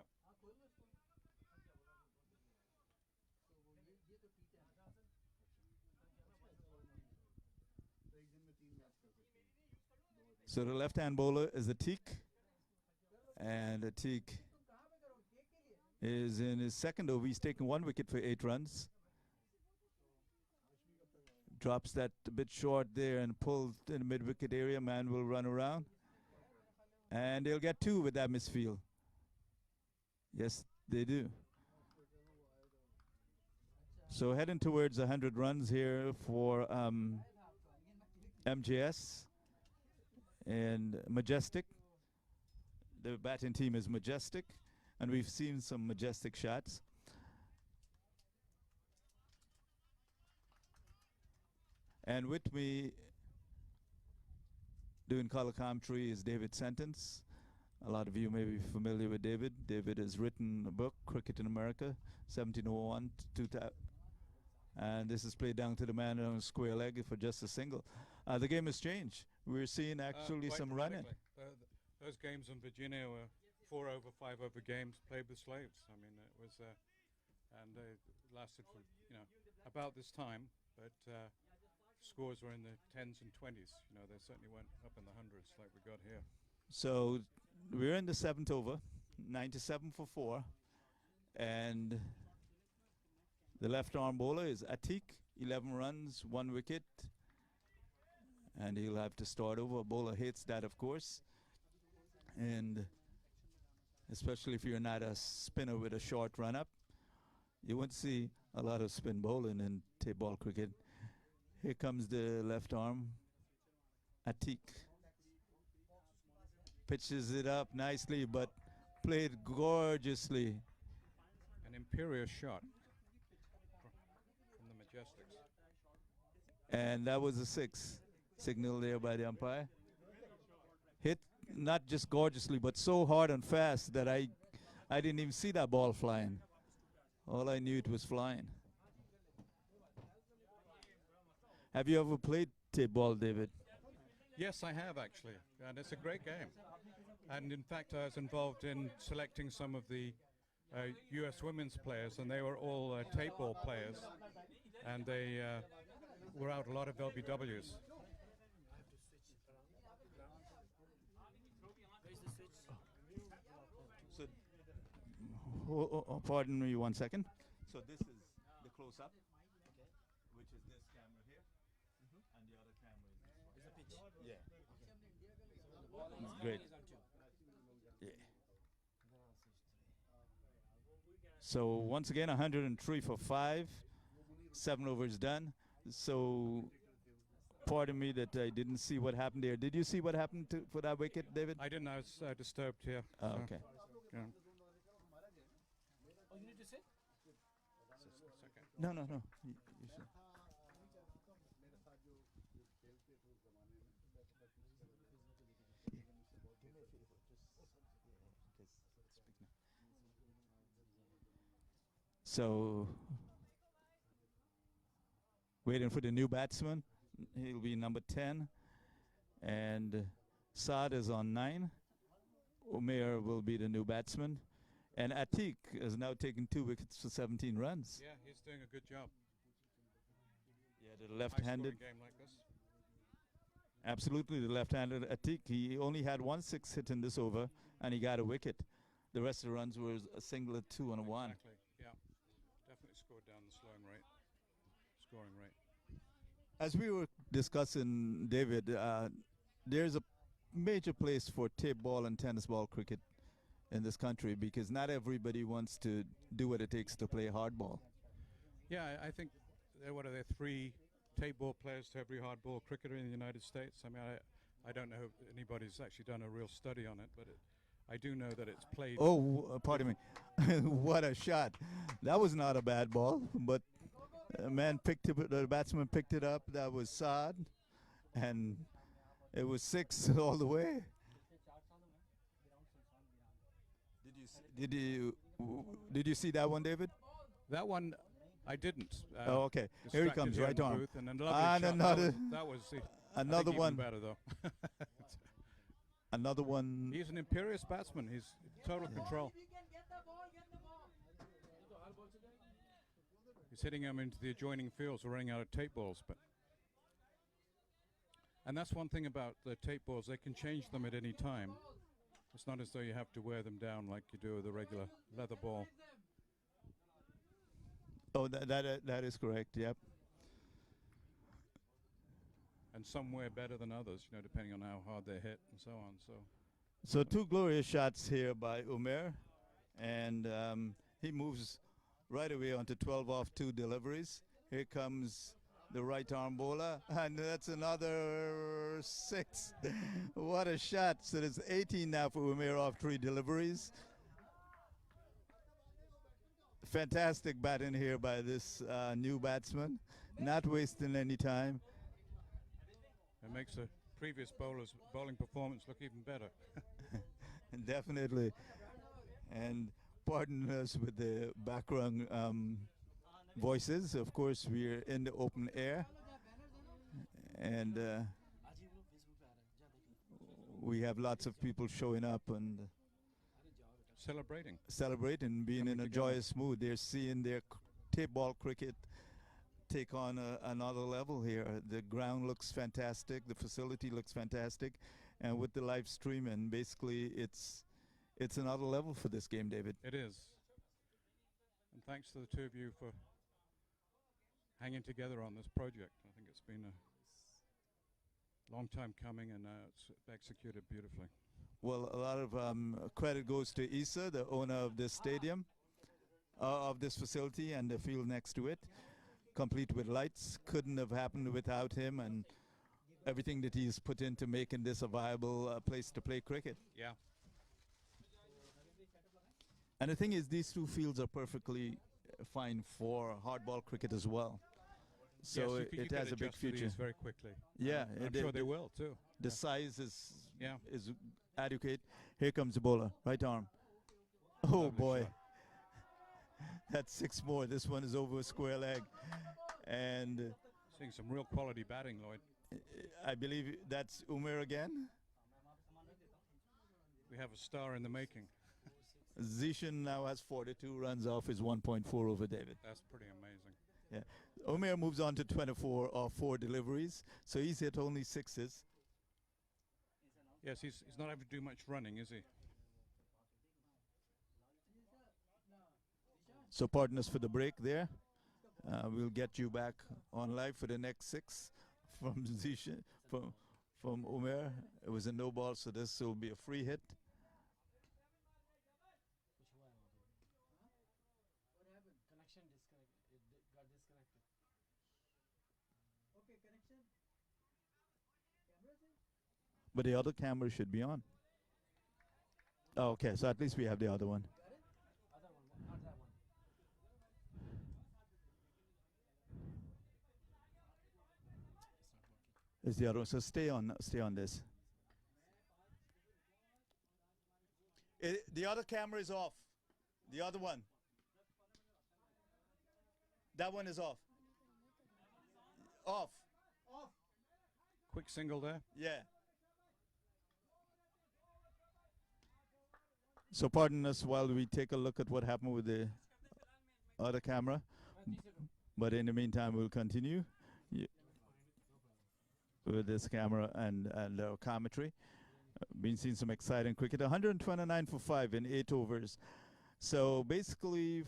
So the left-hand bowler is Atik, and Atik is in his second over. He's taken 1 wicket for 8 runs. Drops that a bit short there and pulls in the mid-wicket area. Man will run around, and they'll get 2 with that misfield. Yes, they do. So heading towards 100 runs here for MJS. And Majestic, the batting team is Majestic, and we've seen some Majestic shots. And with me doing color commentary is David Sentence. A lot of you may be familiar with David. David has written a book, Cricket in America, 1701 to 2000. And this is played down to the man on a square leg for just a single. The game has changed. We're seeing actually some running. Those games in Virginia were 4 over, 5 over games played with slaves. I mean, it was and they lasted for about this time, but scores were in the 10s and 20s. They certainly went up in the hundreds like we got here. So we're in the 7th over, 97 for 4, and the left arm bowler is Atik, 11 runs, 1 wicket, and he'll have to start over. Bowler hates that, of course, and especially if you're not a spinner with a short run-up. You won't see a lot of spin bowling in tape ball cricket. Here comes the left arm, Atik. Pitches it up nicely, but played gorgeously. An imperious shot from the Majestics. And that was a 6 signal there by the umpire. Hit not just gorgeously, but so hard and fast that I didn't even see that ball flying. All I knew it was flying. Have you ever played tape ball, David? Yes, I have actually, and it's a great game. And in fact, I was involved in selecting some of the U.S. women's players, and they were all tape ball players, and they were out a lot of LBWs. So, pardon me 1 second. So this is the close-up, which is this camera here, and the other camera is this one. Yeah. Great. Yeah. So once again, 103 for 5, 7 overs done. So pardon me that I didn't see what happened there. Did you see what happened for that wicket, David? I didn't. I was disturbed here. Oh, so, okay. yeah. Oh, you need to sit? No, no, no. You should. So, waiting for the new batsman. He'll be number 10. And Saad is on 9. Umair will be the new batsman. And Atik has now taken 2 wickets for 17 runs. Yeah, he's doing a good job. Yeah, the left-handed. High-scoring game like this. Absolutely, the left-handed Atik. He only had 1 6 hit in this over, and he got a wicket. The rest of the runs were a single, a 2, and a 1. Exactly, yeah. Definitely scored down the scoring rate. As we were discussing, David, there's a major place for tape ball and tennis ball cricket in this country because not everybody wants to do what it takes to play hardball. Yeah, I think what are there 3 tape ball players to every hardball cricketer in the United States? I mean, I don't know if anybody's actually done a real study on it, but I do know that it's played. Oh, pardon me. What a shot. That was not a bad ball, but the batsman picked it up. That was Saad, and it was 6 all the way. Did you see that one, David? That one, I didn't. Oh, okay. Here he comes, right on. Booth, and another that was another one. Better though. Another one. He's an imperious batsman. He's total control. He's hitting him into the adjoining fields. We're running out of tape balls, and that's one thing about the tape balls. They can change them at any time. It's not as though you have to wear them down like you do with a regular leather ball. Oh, that is correct. Yep. And some wear better than others, depending on how hard they hit and so on. So 2 glorious shots here by Umair, and he moves right away onto 12 off 2 deliveries. Here comes the right arm bowler, and that's another 6. What a shot. So there's 18 now for Umair off 3 deliveries. Fantastic batting here by this new batsman, not wasting any time. It makes a previous bowler's bowling performance look even better. Definitely. And pardon us with the background voices. Of course, we're in the open air. And we have lots of people showing up. And celebrate and being Coming in a together. joyous mood. They're seeing their tape ball cricket take on another level here. The ground looks fantastic. The facility looks fantastic. And with the live stream, and basically it's another level for this game, David. It is. And thanks to the two of you for hanging together on this project. I think it's been a long time coming, and it's executed beautifully. Well, a lot of credit goes to Issa, the owner of this stadium, of this facility, and the field next to it, complete with lights. Couldn't have happened without him and everything that he's put into making this a viable place to play cricket. Yeah. And the thing is, these two fields are perfectly fine for hardball cricket as well. So yes, it has a big future. Very quickly. Yeah, I'm sure they will too. The size is Yeah. adequate. Here comes the bowler, right arm. Oh Lovely boy, shot. that's 6 more. This one is over a square leg, and Seeing some real quality batting, Lloyd. I believe that's Umer again. We have a star in the making. Zishan now has 42 runs off his 1.4 over David. That's pretty amazing. Yeah, Umer moves on to 24 off 4 deliveries, so he's hit only 6s. Yes, he's not having to do much running, is he? So pardon us for the break there. We'll get you back on live for the next 6 from Zishan, from Umer. It was a no ball, so this will be a free hit. What happened? Connection disconnected. It got disconnected. Okay, connection. Cameras in? But the other camera should be on. Oh, okay, so at least we have the other one. Got it? Other one, not that one. Is the other one? So stay on this. The other camera is off. The other one. That one is off. Off. Off. Quick single there. Yeah. So pardon us while we take a look at what happened with the other camera. But in the meantime, we'll continue with this camera and commentary. Been seeing some exciting cricket. 129 for 5 in 8 overs. So basically,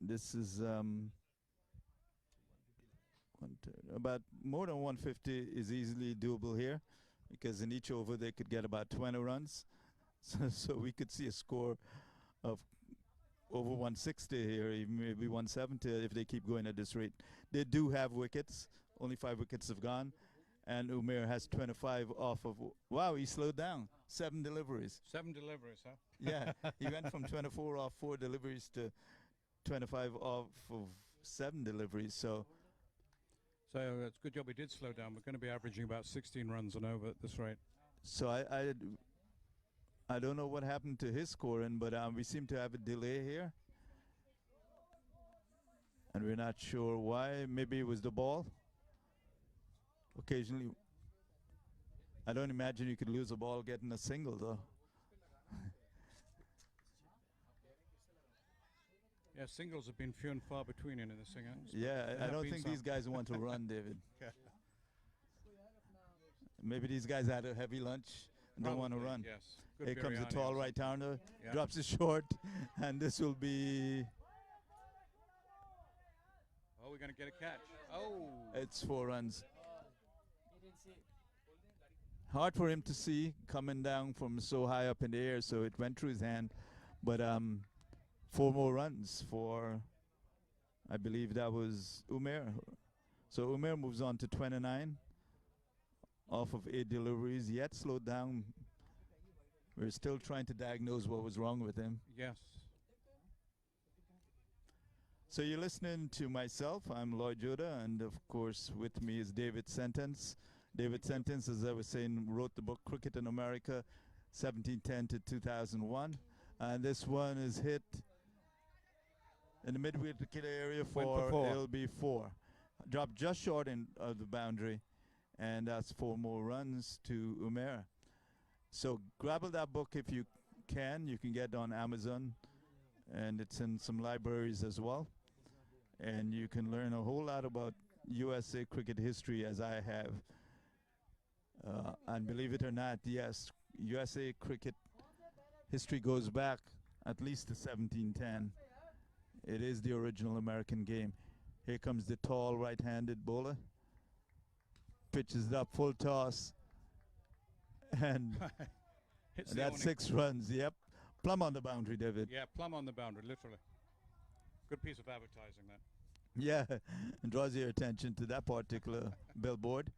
this is about more than 150 is easily doable here, because in each over they could get about 20 runs. So we could see a score of over 160 here, even maybe 170 if they keep going at this rate. They do have wickets. Only 5 wickets have gone. And Umair has 25 off of... Wow, he slowed down. 7 deliveries. 7 deliveries, huh? Yeah, he went from 24 off 4 deliveries to 25 off of 7 deliveries. So it's a good job we did slow down. We're going to be averaging about 16 runs and over at this rate. So I don't know what happened to his scoring, but we seem to have a delay here. And we're not sure why. Maybe it was the ball. Occasionally, I don't imagine you could lose a ball getting a single, though. Yeah, singles have been few and far between in this innings. Yeah, I don't think these guys want to run, David. Maybe these guys had a heavy lunch and don't want to run. Yes. Good Here comes the biryani tall also. right-hander, Yeah. drops it short, and this will be... Oh, we're going to get a catch. Oh. It's 4 runs. He didn't see it. Hard for him to see coming down from so high up in the air, so it went through his hand. But 4 more runs for, I believe that was Umair. So Umair moves on to 29 off of 8 deliveries, yet slowed down. We're still trying to diagnose what was wrong with him. Yes. So you're listening to myself. I'm Lloyd Joda, and of course with me is David Sentence. David Sentence, as I was saying, wrote the book Cricket in America, 1710 to 2001. And this one is hit in the mid-wicket area for it'll be 4. Dropped just short of the boundary, and that's 4 more runs to Umair. So grab that book if you can. You can get on Amazon, and it's in some libraries as well. And you can learn a whole lot about USA cricket history, as I have. And believe it or not, yes, USA cricket history goes back at least to 1710. It is the original American game. Here comes the tall right-handed bowler. Pitches it up, full toss. And Hits the that's awning. 6 runs. Yep. Plumb on the boundary, David. Yeah, plumb on the boundary, literally. Good piece of advertising, that. Yeah, and draws your attention to that particular billboard.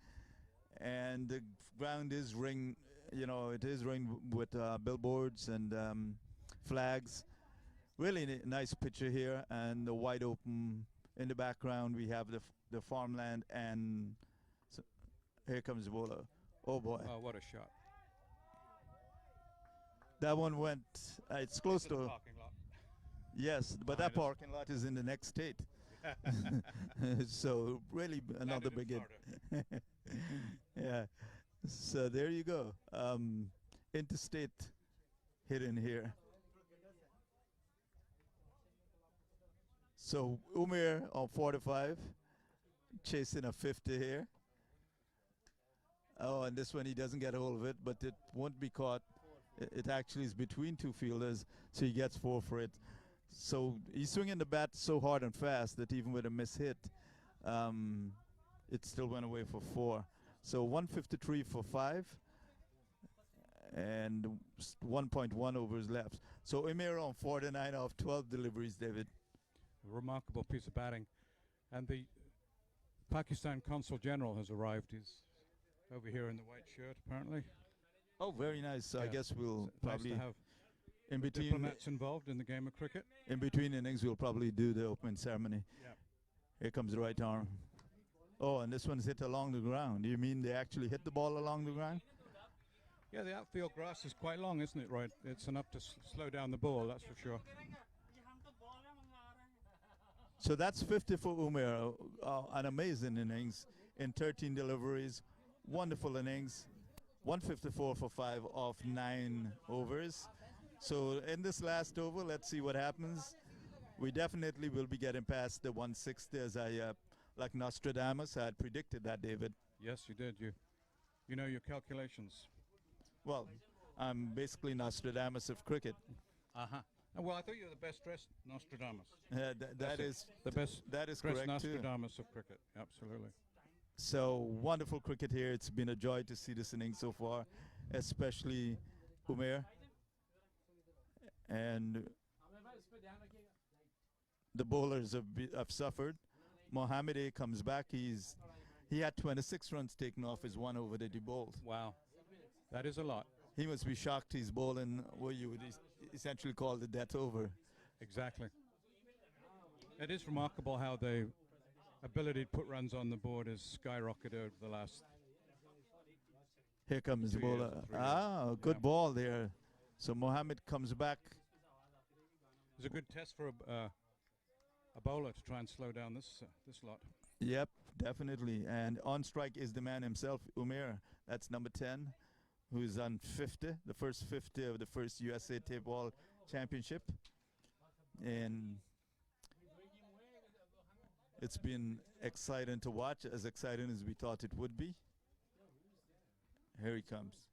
And the ground is ringed, it is ringed with billboards and flags. Really nice picture here, and the wide open in the background. We have the farmland, and here comes the bowler. Oh boy! Oh, what a shot! That one went. It's close Into the to. parking lot. Yes, but that Behind us. parking lot is in the next state. So really another Landed in big hit. Yeah. So there you go. Interstate hit in here. So Umair on 45, chasing a 50 here. Oh, and this one he doesn't get a hold of it, but it won't be caught. It actually is between two fielders, so he gets 4 for it. So he's swinging the bat so hard and fast that even with a miss hit, it still went away for 4. So 153 for 5, and 1.1 overs left. So Umair on 49 off 12 deliveries, David. Remarkable piece of batting. And the Pakistan Consul General has arrived. He's over here in the white shirt, apparently. Oh, very nice. So I Yeah. guess we'll Nice probably to have in between diplomats involved in the game of cricket. in between innings we'll probably do the opening ceremony. Yeah. Here comes the right arm. Oh, and this one's hit along the ground. You mean they actually hit the ball along the ground? Yeah, the outfield grass is quite long, isn't it, right? It's enough to slow down the ball, that's for sure. So that's 50 for Umair. An amazing innings in 13 deliveries. Wonderful innings. 154 for 5 off 9 overs. So in this last over, let's see what happens. We definitely will be getting past the 160 as I, like Nostradamus, I had predicted that, David. Yes, you did. You know your calculations. Well, I'm basically Nostradamus of cricket. Uh-huh. Well, I thought you were the best dressed Nostradamus. That That's it. is The best that is dressed correct too. Nostradamus of cricket. Absolutely. So wonderful cricket here. It's been a joy to see this inning so far, especially Umair. And the bowlers have suffered. Mohamed A comes back. He had 26 runs taken off his 1 over that he bowled. Wow. That is a lot. He must be shocked he's bowling what you would essentially call the death over. Exactly. It is remarkable how the ability to put runs on the board has skyrocketed over the last. Here comes the 2 years bowler. or 3 years. Good Yeah. ball there. So Mohamed comes back. It's a good test for a bowler to try and slow down this lot. Yep, definitely. And on strike is the man himself, Umair. That's number 10, who's on 50, the first 50 of the first USA Tapeball Championship. And it's been exciting to watch, as exciting as we thought it would be. Here he comes,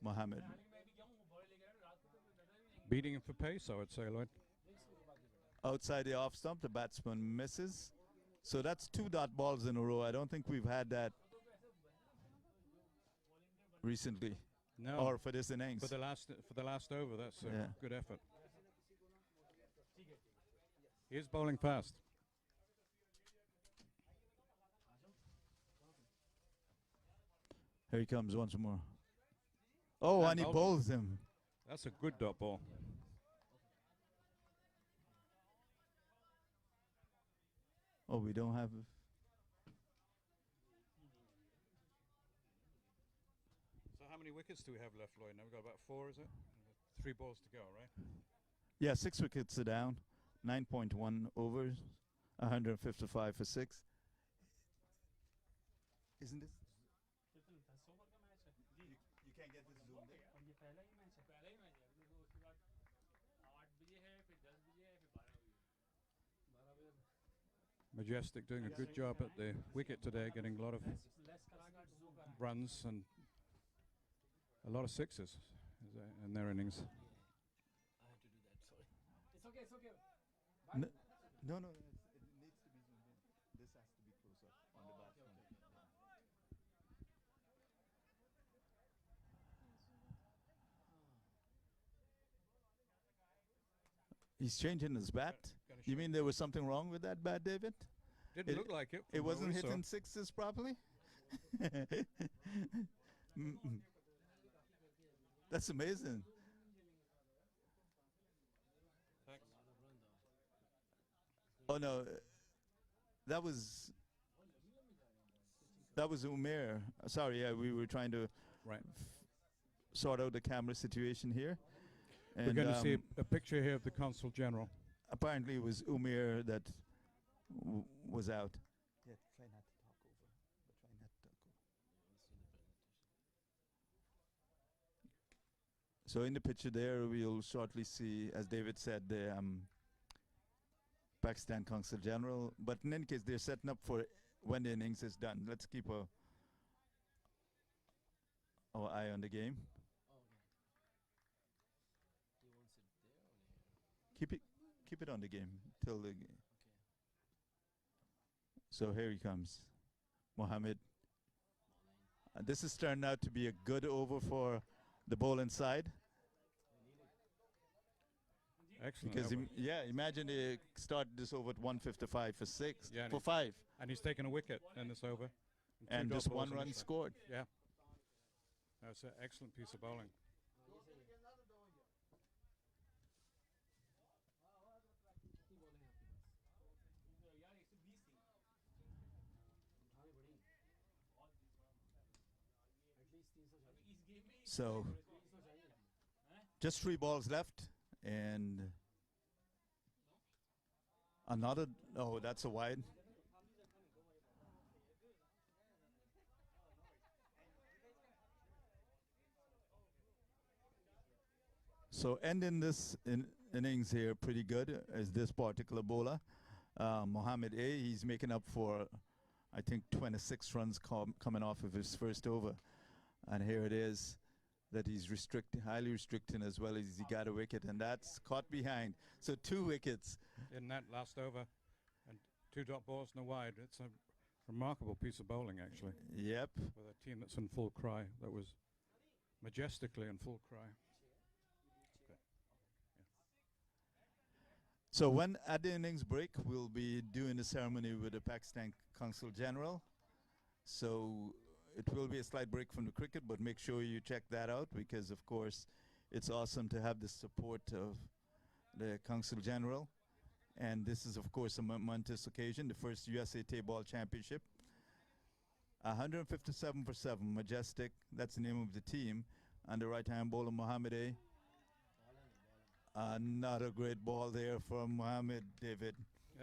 Mohamed. Beating him for pace, I would say, Lloyd. Outside the off stump, the batsman misses. So that's 2 dot balls in a row. I don't think we've had that recently, No. or for this innings. For the last over, that's a Yeah. good effort. He is bowling fast. Here he comes once more. Oh, And and he bowled bowls him. That's a good dot ball. Oh, we don't have. So how many wickets do we have left, Lloyd? Now we've got about 4, is it? 3 balls to go, right? Yeah, 6 wickets are down. 9.1 overs. 155 for 6. Isn't this? You can't get this zoomed in. Majestic doing a good job at the wicket today, getting a lot of runs and a lot of sixes in their innings. I had to do that. Sorry. It's okay, it's okay. No, no, it needs to be zoomed in. This has to be close up on the batsman. He's changing his bat. You mean there was something wrong with that bat, David? Didn't look like it. It from what wasn't we saw. hitting sixes properly? Mm-mm. That's amazing. Oh no, that was Umair. Sorry, yeah, we were trying to Right. sort out the camera situation here. We're And going to see a picture here of the Consul General. apparently it was Umair that was out. Yeah, try not to talk over. But try not to talk over. So in the picture there, we'll shortly see, as David said, the Pakistan Consul General. But in any case, they're setting up for when the innings is done. Let's keep our eye on the game. Keep it on the game till the. So here he comes, Mohammed. This has turned out to be a good over for the bowling side. Excellent. Because over. imagine they started this over at 155 for six, Yeah, and for 5, And he's taken a wicket in this over. and two just dot balls one in run this scored. Yeah. That's an excellent piece of bowling. So, just 3 balls left, and another. Oh, that's a wide. So ending this innings here pretty good as this particular bowler, Mohammed A. He's making up for, I think, 26 runs coming off of his first over, and here it is that he's highly restricting as well as he got a wicket, and that's caught behind. So 2 wickets. In that last over, and 2 dot balls and a wide. It's a remarkable piece of bowling, actually. Yep. With a team that's in full cry. That was majestically in full cry. So when at the innings break, we'll be doing the ceremony with the Pakistan Consul General. So it will be a slight break from the cricket, but make sure you check that out because, of course, it's awesome to have the support of the Consul General. And this is, of course, a momentous occasion, the first USA Tapeball Championship. 157 for 7, Majestic, that's the name of the team. And the right-hand bowler, Mohammed A. Another great ball there from Mohammed, David.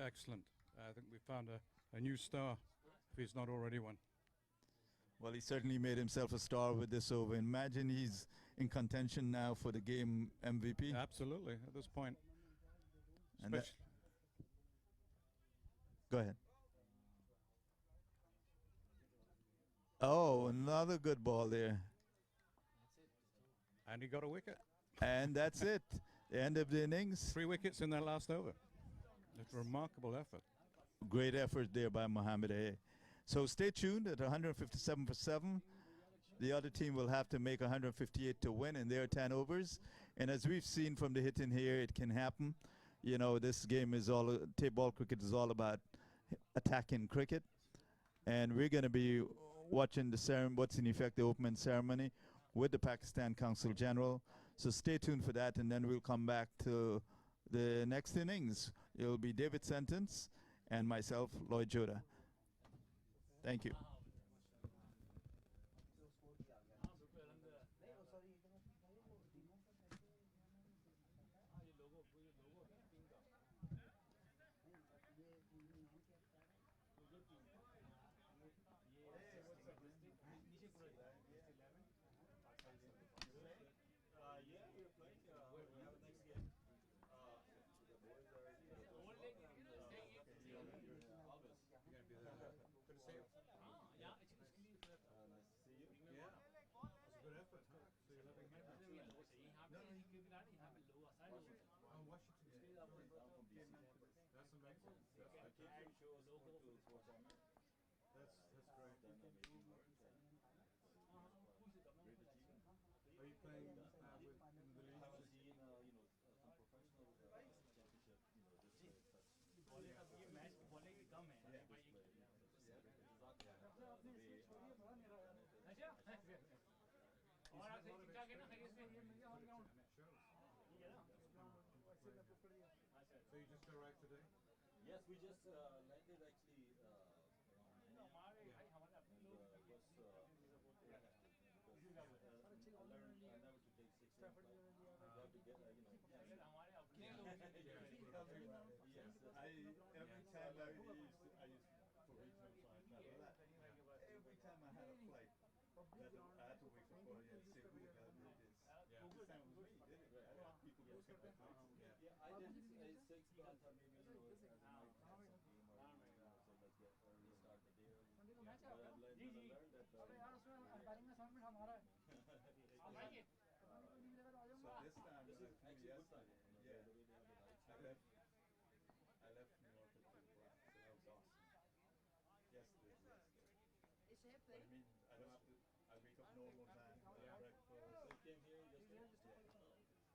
Excellent. I think we found a new star, if he's not already one. Well, he certainly made himself a star with this over. Imagine he's in contention now for the game MVP. Absolutely, at this point. And go ahead. Oh, another good ball there. And he got a wicket. And that's it. The end of the innings. 3 wickets in that last over. It's a remarkable effort. Great effort there by Mohammed A. So stay tuned at 157 for 7. The other team will have to make 158 to win in their 10 overs. And as we've seen from the hitting here, it can happen. You know, this game is all, Tapeball cricket is all about attacking cricket. And we're going to be watching the ceremony, what's in effect the opening ceremony with the Pakistan Consul General. So stay tuned for that, and then we'll come back to the next innings. It will be David Sentence and myself, Lloyd Joda. Thank you. Are you playing with in the league? ये match bowling की कम है अच्छा और आप ठीक ठाक है ना खैरियत से ये मिल गया होम ग्राउंड ठीक है ना So you just go right today? Yes, we just landed actually हमारे भाई हमारे अपने लोग I learned never to take 6 a.m. flight. You have to get हमारे अपने लोग yes. Every time I used for regional flight travel, every time I had a flight, I had to wait for 4 years to see who the hell did this. This time was me, did it? I had people looking at my flights. Yeah, I did 6, but I thought maybe as a night have some game or so let's get early, start the day early. But I learned that अबे यार उसमें umpiring का sound हमारा है आप आइए So this time this when is I flew actually good time. yesterday, The way they have the nights. I left New York at 2 o'clock, so that was awesome. Yesterday. But I mean, I don't have to, I wake up normal time, breakfast. So you came here yesterday?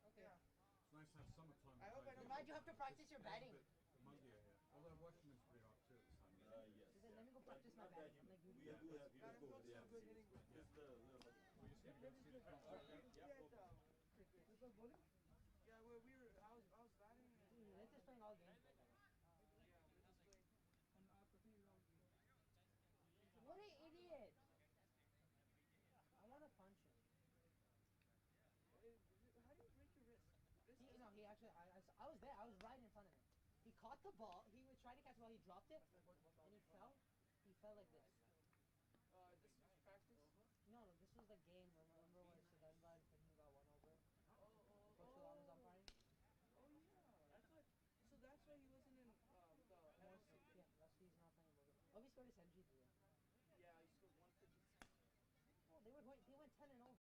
Okay. It's nice to have summertime. I hope I don't mind. You have to practice your batting. The muggier here. Although Washington's pretty hot too this time. Yes. She said, let me go practice my Not that batting. I'm like, we do have you just go with the Yeah. just the little bit. We're just going to go see the concert. Yeah, we were. I was batting. Let's just playing all games. What an idiot! I want to punch him. How do you break your wrist? He actually, I was there. I was right in front of him. He caught the ball. He was trying to catch the ball. He dropped it, and he fell. He fell like this. This was practice. No, this was the game. Remember when Sudanban got one over? Portugal was umpiring. Oh yeah. I thought. So that's why he wasn't in the. Yeah, that's why he's not playing. Obviously, what is MG doing?